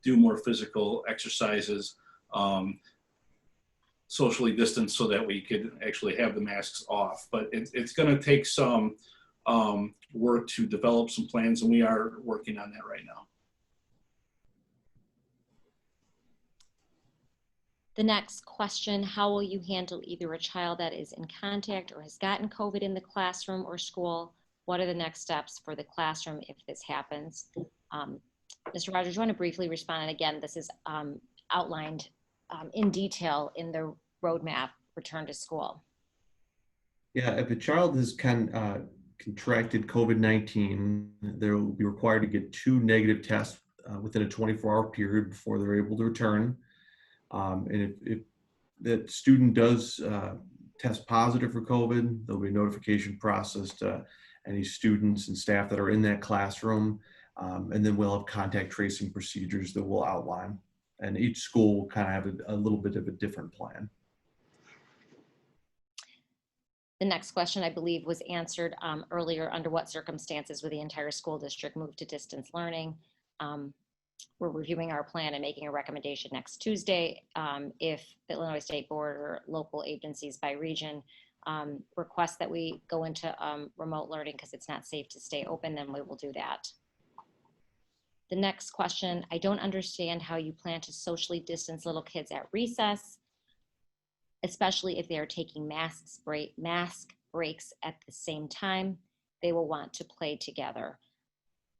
do more physical exercises, socially distanced, so that we could actually have the masks off. But it's going to take some work to develop some plans, and we are working on that right now. The next question, how will you handle either a child that is in contact or has gotten COVID in the classroom or school? What are the next steps for the classroom if this happens? Mr. Rogers, you want to briefly respond? And again, this is outlined in detail in the roadmap, return to school. Yeah, if a child has contracted COVID-19, they will be required to get 2 negative tests within a 24-hour period before they're able to return. And if that student does test positive for COVID, there'll be a notification process to any students and staff that are in that classroom. And then we'll have contact tracing procedures that we'll outline. And each school will kind of have a little bit of a different plan. The next question, I believe, was answered earlier. Under what circumstances would the entire school district move to distance learning? We're reviewing our plan and making a recommendation next Tuesday. If the Illinois State Board or local agencies by region request that we go into remote learning because it's not safe to stay open, then we will do that. The next question, I don't understand how you plan to socially distance little kids at recess, especially if they are taking mask breaks at the same time. They will want to play together.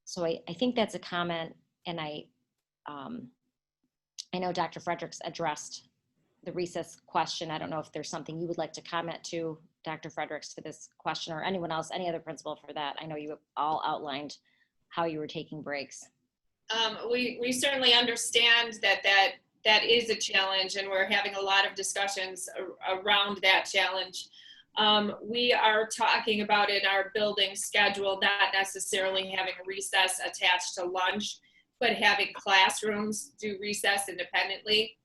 So I think that's a comment, and I know Dr. Fredericks addressed the recess question. I don't know if there's something you would like to comment to, Dr. Fredericks, to this question, or anyone else, any other principal for that. I know you all outlined how you were taking breaks. We certainly understand that is a challenge, and we're having a lot of discussions around that challenge. We are talking about in our building schedule, not necessarily having recess attached to lunch, but having classrooms do recess independently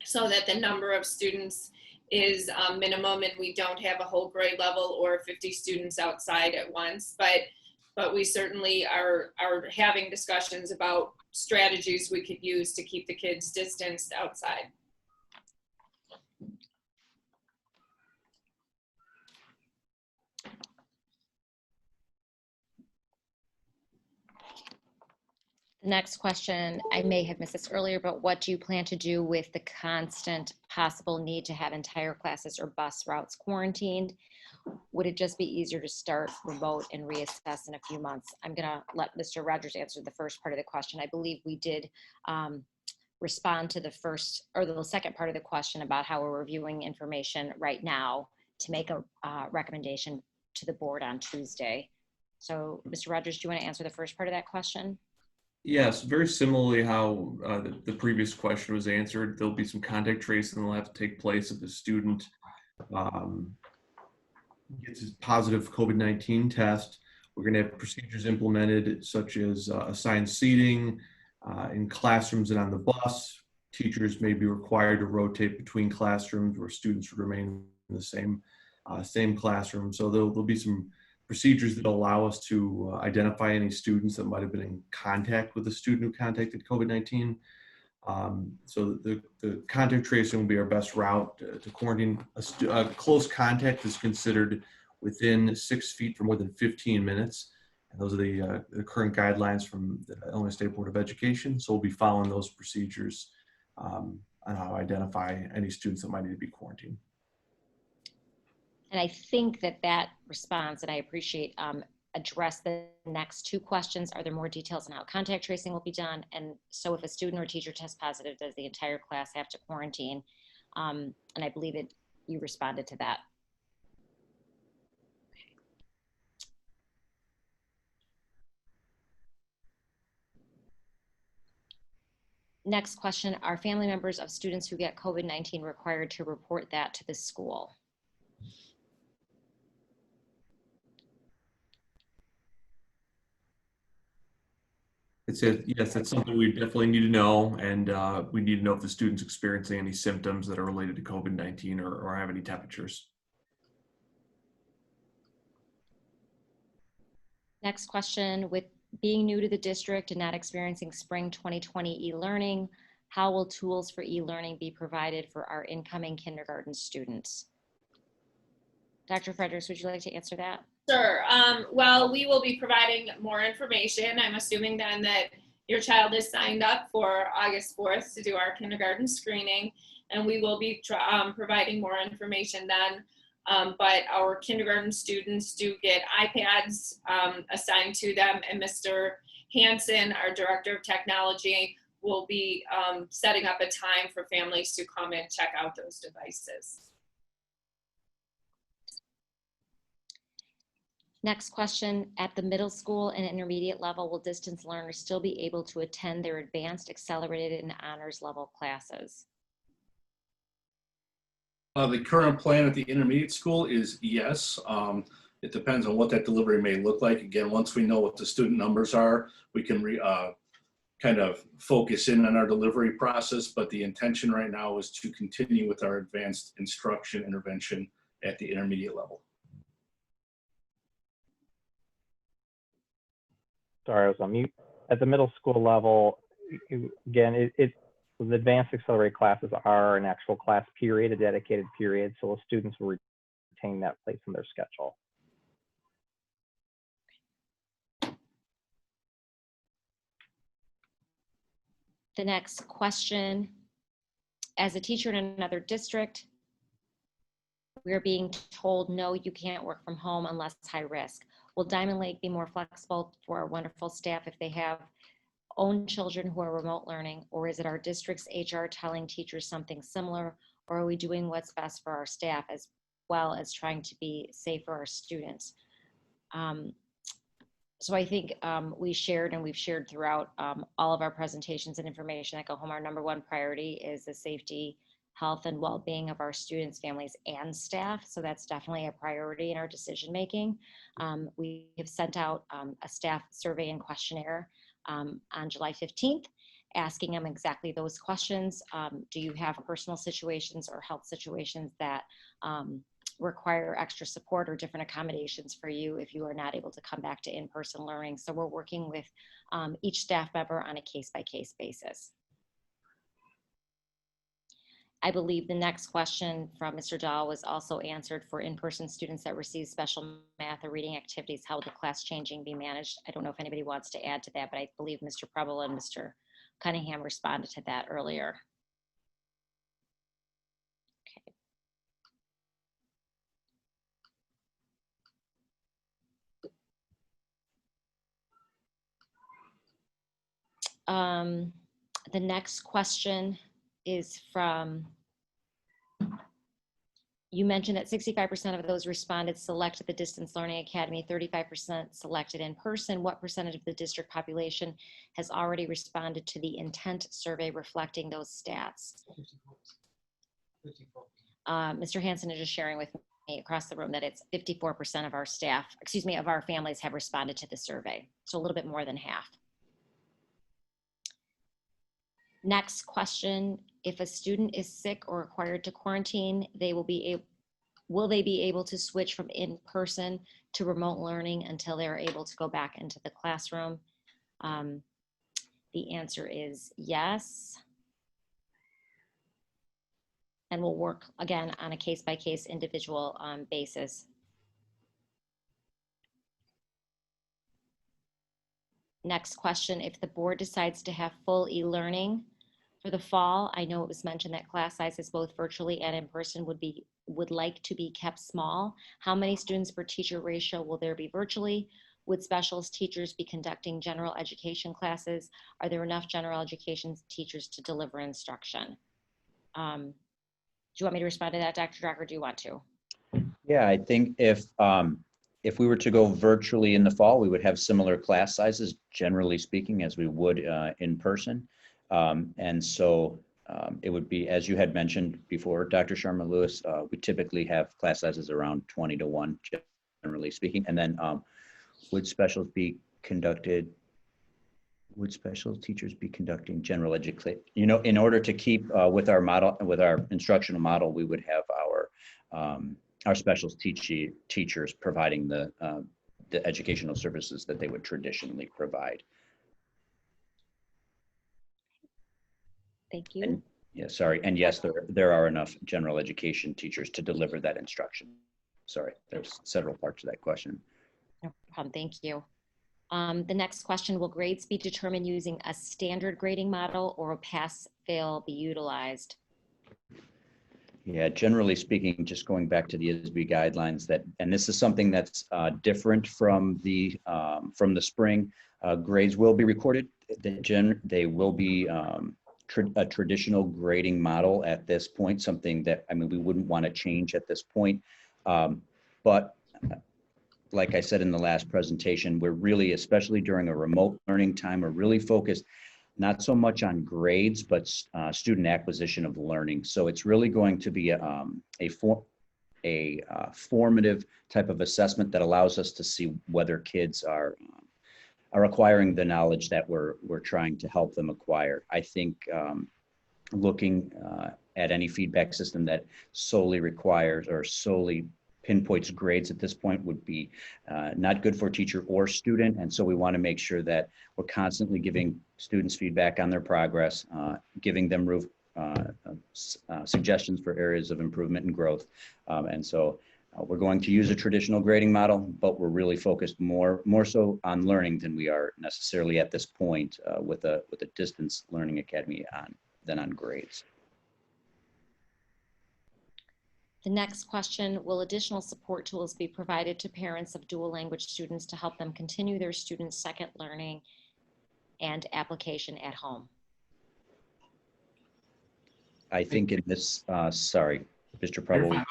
so that the number of students is minimum and we don't have a whole grade level or 50 students outside at once. But we certainly are having discussions about strategies we could use to keep the kids distanced outside. The next question, I may have missed this earlier, but what do you plan to do with the constant possible need to have entire classes or bus routes quarantined? Would it just be easier to start remote and reassess in a few months? I'm gonna let Mr. Rogers answer the first part of the question. I believe we did respond to the first or the second part of the question about how we're reviewing information right now to make a recommendation to the board on Tuesday. So Mr. Rogers, do you want to answer the first part of that question? Yes, very similarly how the previous question was answered. There'll be some contact tracing that will have to take place if the student gets a positive COVID-19 test. We're going to have procedures implemented such as assigned seating in classrooms and on the bus. Teachers may be required to rotate between classrooms where students would remain in the same classroom. So there'll be some procedures that allow us to identify any students that might have been in contact with a student who contacted COVID-19. So the contact tracing will be our best route to quarantine. A close contact is considered within 6 feet for more than 15 minutes. And those are the current guidelines from the Illinois State Board of Education. So we'll be following those procedures on how to identify any students that might need to be quarantined. And I think that response, and I appreciate, address the next two questions. Are there more details on how contact tracing will be done? And so if a student or teacher tests positive, does the entire class have to quarantine? And I believe you responded to that. Next question, are family members of students who get COVID-19 required to report that to the school? Yes, that's something we definitely need to know, and we need to know if the student's experiencing any symptoms that are related to COVID-19 or have any temperatures. Next question, with being new to the district and not experiencing spring 2020 e-learning, how will tools for e-learning be provided for our incoming kindergarten students? Dr. Fredericks, would you like to answer that? Sure. Well, we will be providing more information. I'm assuming then that your child is signed up for August 4th to do our kindergarten screening, and we will be providing more information then. But our kindergarten students do get iPads assigned to them, and Mr. Hansen, our Director of Technology, will be setting up a time for families to come and check out those devices. Next question, at the middle school and intermediate level, will distance learners still be able to attend their advanced, accelerated, and honors level classes? The current plan at the intermediate school is yes. It depends on what that delivery may look like. Again, once we know what the student numbers are, we can kind of focus in on our delivery process, but the intention right now is to continue with our advanced instruction intervention at the intermediate level. Sorry, I was on mute. At the middle school level, again, the advanced accelerated classes are an actual class period, a dedicated period, so the students will retain that place in their schedule. The next question, as a teacher in another district, we are being told, no, you can't work from home unless it's high risk. Will Diamond Lake be more flexible for our wonderful staff if they have own children who are remote learning, or is it our district's HR telling teachers something similar, or are we doing what's best for our staff as well as trying to be safe for our students? So I think we've shared throughout all of our presentations and information that go home, our number one priority is the safety, health, and well-being of our students, families, and staff. So that's definitely a priority in our decision making. We have sent out a staff survey and questionnaire on July 15th, asking them exactly those questions. Do you have personal situations or health situations that require extra support or different accommodations for you if you are not able to come back to in-person learning? So we're working with each staff member on a case-by-case basis. I believe the next question from Mr. Dahl was also answered for in-person students that receive special math or reading activities. How will the class changing be managed? I don't know if anybody wants to add to that, but I believe Mr. Preble and Mr. Cunningham responded to that earlier. Okay. The next question is from, you mentioned that 65% of those responded selected the Distance Learning Academy, 35% selected in person. What percentage of the district population has already responded to the intent survey reflecting those stats? 54. Mr. Hansen is just sharing with me across the room that it's 54% of our staff, of our families have responded to the survey. So a little bit more than half. Next question, if a student is sick or required to quarantine, will they be able to switch from in-person to remote learning until they're able to go back into the classroom? The answer is yes. And we'll work, again, on a case-by-case individual basis. Next question, if the board decides to have full e-learning for the fall, I know it was mentioned that class sizes both virtually and in person would like to be kept small. How many students per teacher ratio will there be virtually? Would specialist teachers be conducting general education classes? Are there enough general education teachers to deliver instruction? Do you want me to respond to that, Dr. Drucker, or do you want to? Yeah, I think if we were to go virtually in the fall, we would have similar class sizes, generally speaking, as we would in person. And so it would be, as you had mentioned before, Dr. Sharma-Lewis, we typically have class sizes around 20 to 1, generally speaking. And then would special teachers be conducting general education? You know, in order to keep with our model, with our instructional model, we would have our special teachers providing the the educational services that they would traditionally provide. Thank you. And, yeah, sorry. And yes, there are enough general education teachers to deliver that instruction. Sorry, there's several parts of that question. No problem. Thank you. The next question, will grades be determined using a standard grading model or a pass-fail be utilized? Yeah, generally speaking, just going back to the ISB guidelines, that, and this is something that's different from the spring. Grades will be recorded. They will be a traditional grading model at this point. Something that, I mean, we wouldn't want to change at this point. But like I said in the last presentation, we're really, especially during a remote learning time, we're really focused not so much on grades, but student acquisition of learning. So it's really going to be a formative type of assessment that allows us to see whether kids are acquiring the knowledge that we're trying to help them acquire. I think looking at any feedback system that solely requires or solely pinpoints grades at this point would be not good for teacher or student. And so we want to make sure that we're constantly giving students feedback on their progress, giving them suggestions for areas of improvement and growth. And so we're going to use a traditional grading model, but we're really focused more so on learning than we are necessarily at this point with a distance learning academy than on grades. The next question, will additional support tools be provided to parents of dual language students to help them continue their students' second learning and application at home? I think in this, sorry, Mr. Preble.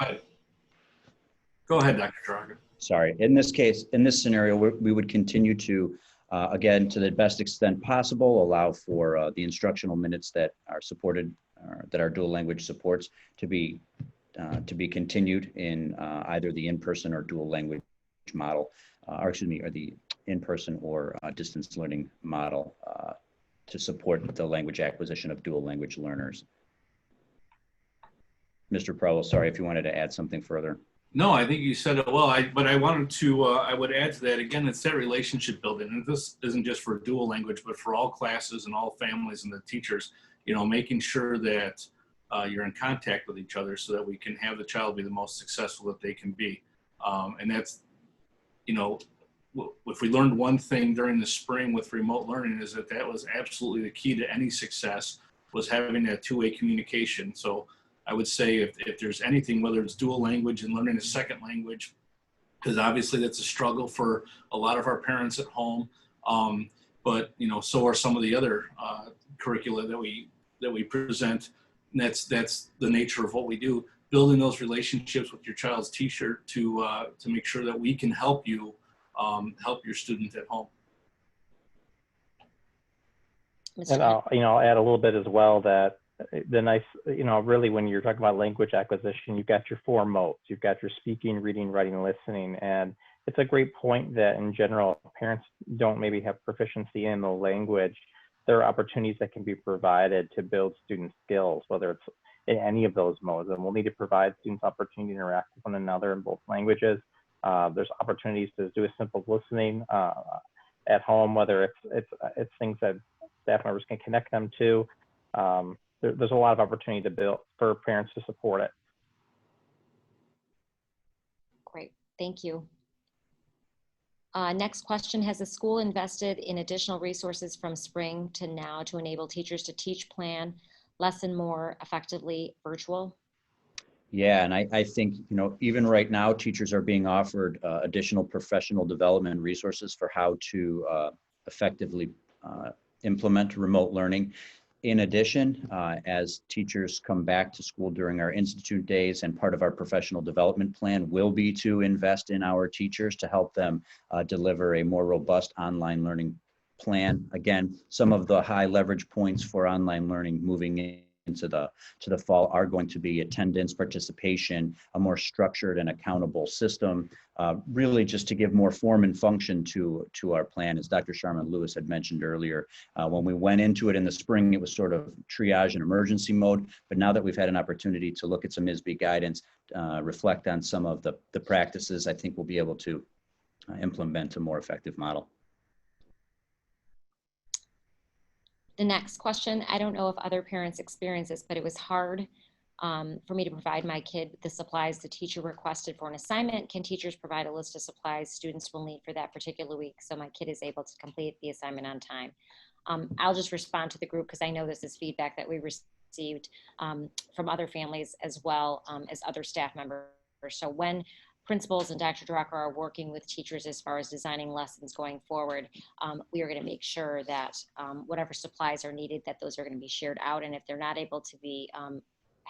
Go ahead, Dr. Draga. Sorry, in this case, in this scenario, we would continue to, again, to the best extent possible, allow for the instructional minutes that are supported, that our dual language supports to be continued in either the in-person or dual language model, or excuse me, or the in-person or distance learning model to support the language acquisition of dual language learners. Mr. Preble, sorry if you wanted to add something further. No, I think you said it well. But I wanted to, I would add to that again, it's that relationship building. And this isn't just for dual language, but for all classes and all families and the teachers, you know, making sure that you're in contact with each other so that we can have the child be the most successful that they can be. And that's, you know, if we learned one thing during the spring with remote learning is that was absolutely the key to any success, was having that two-way communication. So I would say if there's anything, whether it's dual language and learning a second language, because obviously that's a struggle for a lot of our parents at home. But, you know, so are some of the other curricula that we present. And that's the nature of what we do, building those relationships with your child's teacher to make sure that we can help you help your student at home. And I'll add a little bit as well that the nice, really when you're talking about language acquisition, you've got your four modes. You've got your speaking, reading, writing, listening. And it's a great point that in general, parents don't maybe have proficiency in the language. There are opportunities that can be provided to build student skills, whether it's in any of those modes. And we'll need to provide students opportunity to interact with one another in both languages. There's opportunities to do a simple listening at home, whether it's things that staff members can connect them to. There's a lot of opportunity to build for parents to support it. Great, thank you. Next question, has the school invested in additional resources from spring to now to enable teachers to teach, plan, lesson more effectively virtual? Yeah, and I think, even right now, teachers are being offered additional professional development resources for how to effectively implement remote learning. In addition, as teachers come back to school during our institute days, and part of our professional development plan will be to invest in our teachers to help them deliver a more robust online learning plan. Again, some of the high leverage points for online learning moving into the fall are going to be attendance, participation, a more structured and accountable system, really just to give more form and function to our plan. As Dr. Sharma-Lewis had mentioned earlier, when we went into it in the spring, it was sort of triage and emergency mode. But now that we've had an opportunity to look at some ISB guidance, reflect on some of the practices, I think we'll be able to implement a more effective model. The next question, I don't know if other parents experience this, but it was hard for me to provide my kid the supplies the teacher requested for an assignment. Can teachers provide a list of supplies students will need for that particular week so my kid is able to complete the assignment on time? I'll just respond to the group because I know this is feedback that we received from other families as well as other staff members. So when principals and Dr. Drucker are working with teachers as far as designing lessons going forward, we are going to make sure that whatever supplies are needed, that those are going to be shared out. And if they're not able to be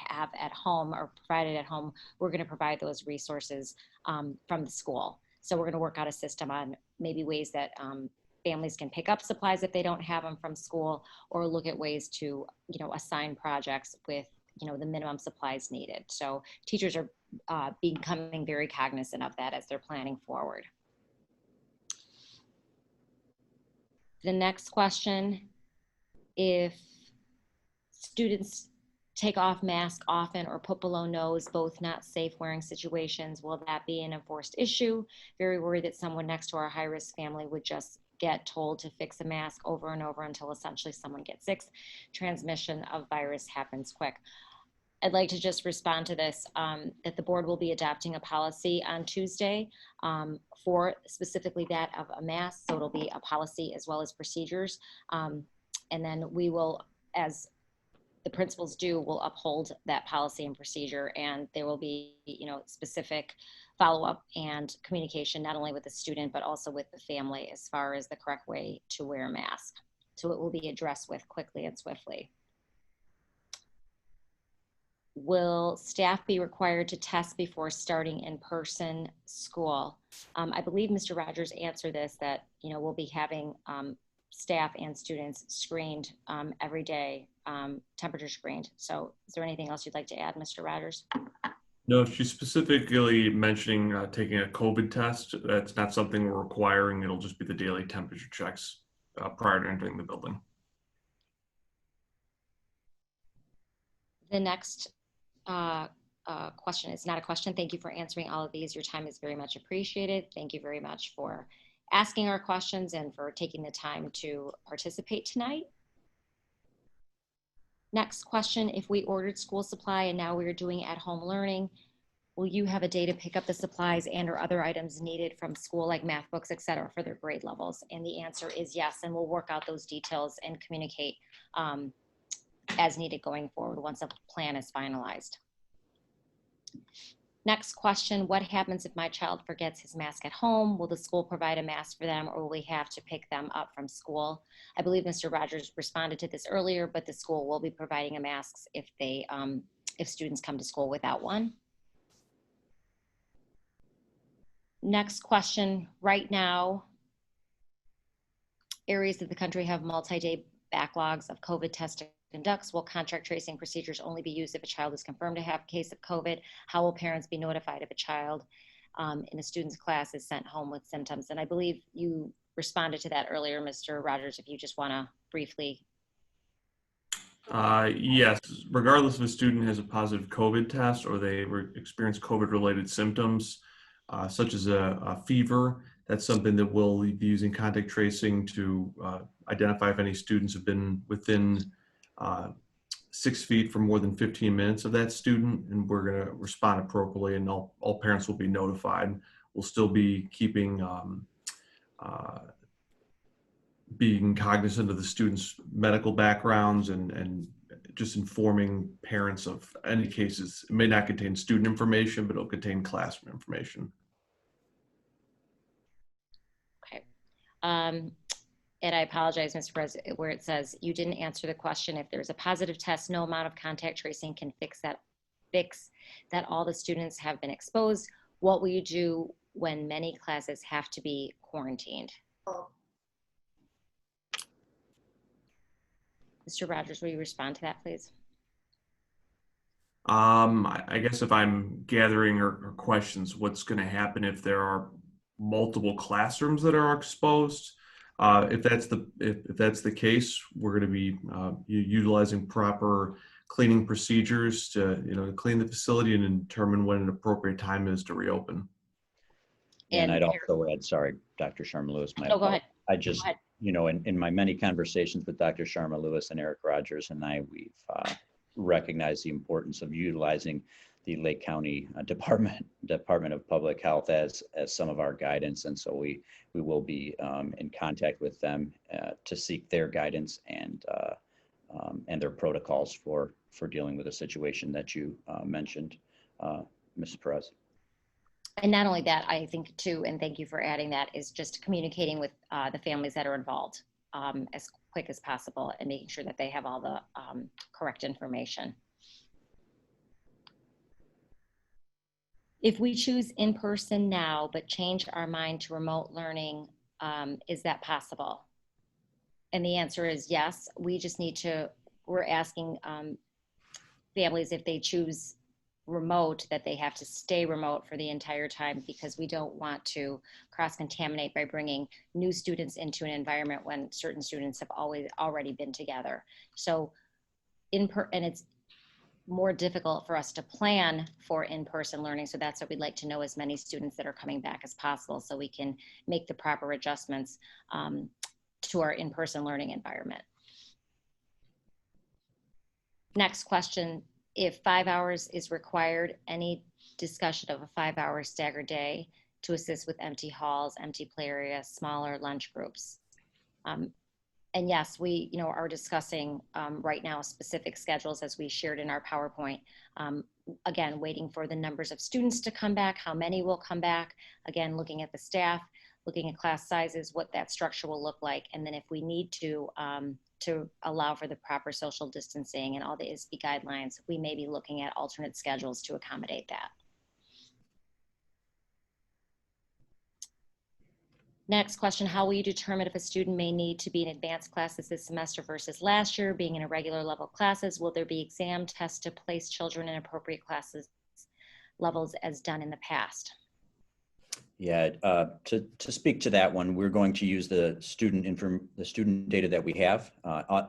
have at home or provided at home, we're going to provide those resources from the school. So we're going to work out a system on maybe ways that families can pick up supplies if they don't have them from school, or look at ways to, assign projects with, the minimum supplies needed. So teachers are becoming very cognizant of that as they're planning forward. The next question, if students take off masks often or put below nose, both not safe wearing situations, will that be an enforced issue? Very worried that someone next to our high-risk family would just get told to fix a mask over and over until essentially someone gets sick. Transmission of virus happens quick. I'd like to just respond to this, that the board will be adopting a policy on Tuesday for specifically that of a mask. So it'll be a policy as well as procedures. And then we will, as the principals do, will uphold that policy and procedure, and there will be, specific follow-up and communication, not only with the student, but also with the family as far as the correct way to wear a mask. So it will be addressed with quickly and swiftly. Will staff be required to test before starting in-person school? I believe Mr. Rogers answered this, that, we'll be having staff and students screened every day, temperature screened. So is there anything else you'd like to add, Mr. Rogers? No, she's specifically mentioning taking a COVID test. That's not something we're requiring. It'll just be the daily temperature checks prior to entering the building. The next question is not a question. Thank you for answering all of these. Your time is very much appreciated. Thank you very much for asking our questions and for taking the time to participate tonight. Next question, if we ordered school supply and now we're doing at-home learning, will you have a day to pick up the supplies and or other items needed from school, like math books, et cetera, for their grade levels? And the answer is yes, and we'll work out those details and communicate as needed going forward once a plan is finalized. Next question, what happens if my child forgets his mask at home? Will the school provide a mask for them, or will we have to pick them up from school? I believe Mr. Rogers responded to this earlier, but the school will be providing a masks if they, if students come to school without one. Next question, right now, areas of the country have multi-day backlogs of COVID testing conducts. Will contact tracing procedures only be used if a child is confirmed to have a case of COVID? How will parents be notified if a child in a student's class is sent home with symptoms? And I believe you responded to that earlier, Mr. Rogers, if you just want to briefly. Yes, regardless if a student has a positive COVID test or they experience COVID-related symptoms, such as a fever, that's something that we'll be using contact tracing to identify if any students have been within 6 feet for more than 15 minutes of that student, and we're going to respond appropriately, and all parents will be notified. We'll still be keeping being cognizant of the students' medical backgrounds and just informing parents of any cases. It may not contain student information, but it'll contain classroom information. Okay. And I apologize, Mr. President, where it says you didn't answer the question. If there's a positive test, no amount of contact tracing can fix that all the students have been exposed. What will you do when many classes have to be quarantined? Mr. Rogers, will you respond to that, please? I guess if I'm gathering her questions, what's going to happen if there are multiple classrooms that are exposed? If that's the case, we're going to be utilizing proper cleaning procedures to clean the facility and determine when an appropriate time is to reopen. And I'd par- also add, sorry, Dr. Sharma Lewis, No, go ahead. I just, Go ahead. you know, in my many conversations with Dr. Sharma Lewis and Eric Rogers and I, we've recognized the importance of utilizing the Lake County Department of Public Health as some of our guidance. And so we will be in contact with them to seek their guidance and their protocols for dealing with a situation that you mentioned, Ms. Perez. And not only that, I think too, and thank you for adding that, is just communicating with the families that are involved as quick as possible and making sure that they have all the correct information. If we choose in-person now, but change our mind to remote learning, is that possible? And the answer is yes. We just need to, we're asking families if they choose remote that they have to stay remote for the entire time, because we don't want to cross-contaminate by bringing new students into an environment when certain students have already been together. So and it's more difficult for us to plan for in-person learning. So that's what we'd like to know, as many students that are coming back as possible, so we can make the proper adjustments to our in-person learning environment. Next question. If 5 hours is required, any discussion of a 5-hour staggered day to assist with empty halls, empty play areas, smaller lunch groups. And yes, we are discussing right now specific schedules as we shared in our PowerPoint. Again, waiting for the numbers of students to come back, how many will come back. Again, looking at the staff, looking at class sizes, what that structure will look like. And then if we need to allow for the proper social distancing and all the ISB guidelines, we may be looking at alternate schedules to accommodate that. Next question, how will you determine if a student may need to be in advanced classes this semester versus last year, being in a regular level classes? Will there be exam tests to place children in appropriate classes levels as done in the past? Yeah, to speak to that one, we're going to use the student data that we have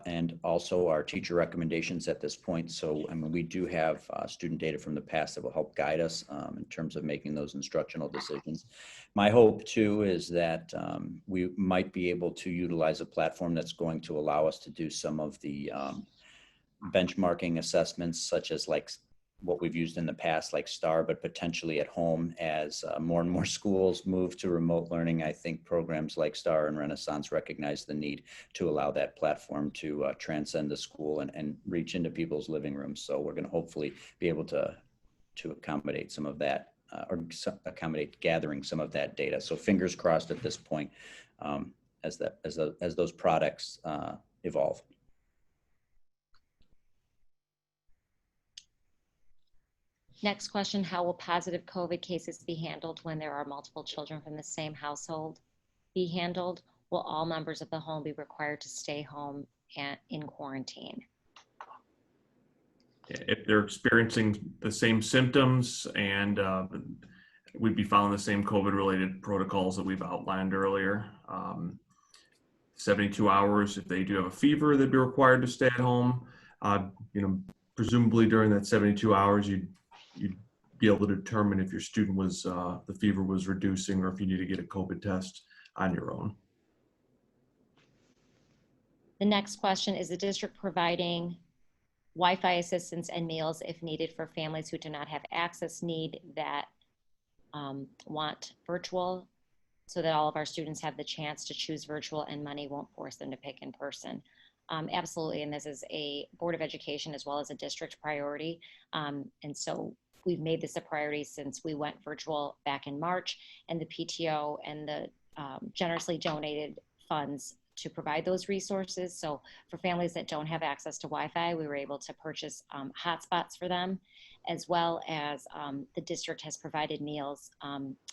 and also our teacher recommendations at this point. So, I mean, we do have student data from the past that will help guide us in terms of making those instructional decisions. My hope too is that we might be able to utilize a platform that's going to allow us to do some of the benchmarking assessments, such as like what we've used in the past, like STAR, but potentially at home as more and more schools move to remote learning. I think programs like STAR and Renaissance recognize the need to allow that platform to transcend the school and reach into people's living rooms. So we're going to hopefully be able to accommodate some of that or accommodate gathering some of that data. So fingers crossed at this point as those products evolve. Next question, how will positive COVID cases be handled when there are multiple children from the same household be handled? Will all members of the home be required to stay home and in quarantine? If they're experiencing the same symptoms, and we'd be following the same COVID-related protocols that we've outlined earlier. 72 hours, if they do have a fever, they'd be required to stay at home. Presumably during that 72 hours, you'd be able to determine if your student was, the fever was reducing, or if you need to get a COVID test on your own. The next question, is the district providing Wi-Fi assistance and meals if needed for families who do not have access need that want virtual, so that all of our students have the chance to choose virtual and money won't force them to pick in person? Absolutely, and this is a Board of Education as well as a district priority. And so we've made this a priority since we went virtual back in March, and the PTO and the generously donated funds to provide those resources. So for families that don't have access to Wi-Fi, we were able to purchase hotspots for them, as well as the district has provided meals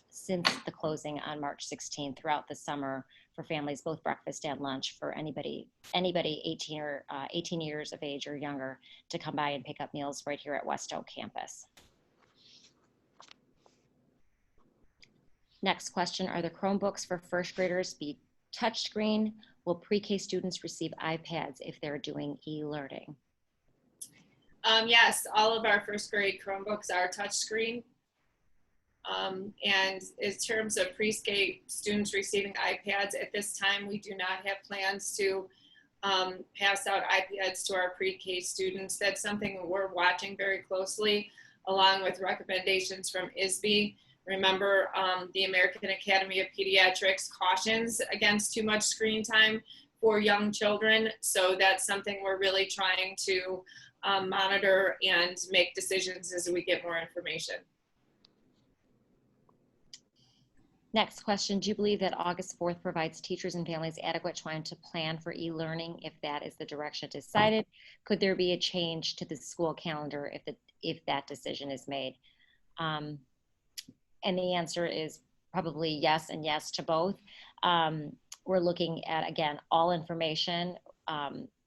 since the closing on March 16th throughout the summer for families, both breakfast and lunch, for anybody 18 years of age or younger to come by and pick up meals right here at West Oak campus. Next question, are the Chromebooks for first graders be touchscreen? Will pre-K students receive iPads if they're doing e-learning? Yes, all of our first grade Chromebooks are touchscreen. And in terms of pre-K students receiving iPads, at this time, we do not have plans to pass out iPads to our pre-K students. That's something we're watching very closely, along with recommendations from ISB. Remember, the American Academy of Pediatrics cautions against too much screen time for young children. So that's something we're really trying to monitor and make decisions as we get more information. Next question, do you believe that August 4th provides teachers and families adequate time to plan for e-learning if that is the direction decided? Could there be a change to the school calendar if that decision is made? And the answer is probably yes and yes to both. We're looking at, again, all information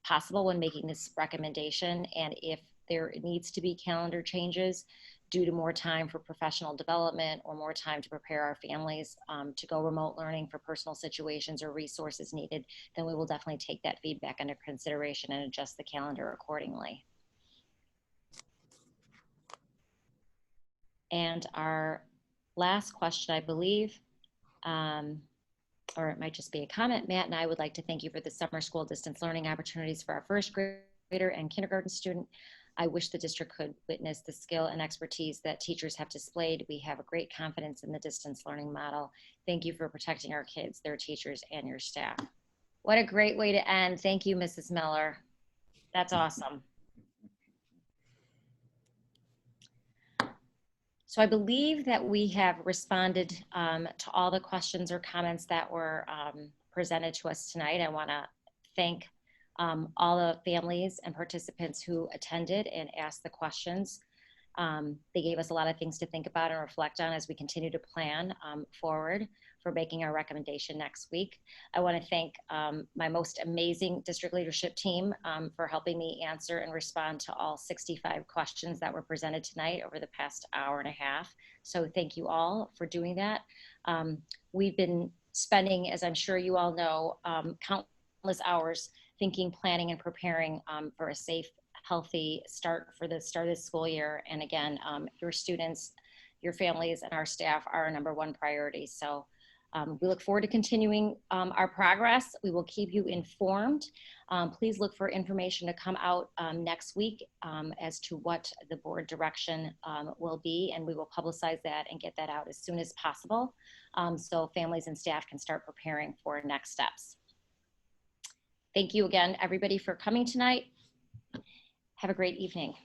possible when making this recommendation, and if there needs to be calendar changes due to more time for professional development or more time to prepare our families to go remote learning for personal situations or resources needed, then we will definitely take that feedback under consideration and adjust the calendar accordingly. And our last question, I believe, or it might just be a comment, Matt and I would like to thank you for the summer school distance learning opportunities for our first grader and kindergarten student. I wish the district could witness the skill and expertise that teachers have displayed. We have a great confidence in the distance learning model. Thank you for protecting our kids, their teachers, and your staff. What a great way to end. Thank you, Mrs. Miller. That's awesome. So I believe that we have responded to all the questions or comments that were presented to us tonight. I want to thank all the families and participants who attended and asked the questions. They gave us a lot of things to think about and reflect on as we continue to plan forward for making our recommendation next week. I want to thank my most amazing district leadership team for helping me answer and respond to all 65 questions that were presented tonight over the past hour and a half. So thank you all for doing that. We've been spending, as I'm sure you all know, countless hours thinking, planning, and preparing for a safe, healthy start for the start of the school year. And again, your students, your families, and our staff are our #1 priority. So we look forward to continuing our progress. We will keep you informed. Please look for information to come out next week as to what the board direction will be, and we will publicize that and get that out as soon as possible so families and staff can start preparing for next steps. Thank you again, everybody, for coming tonight. Have a great evening.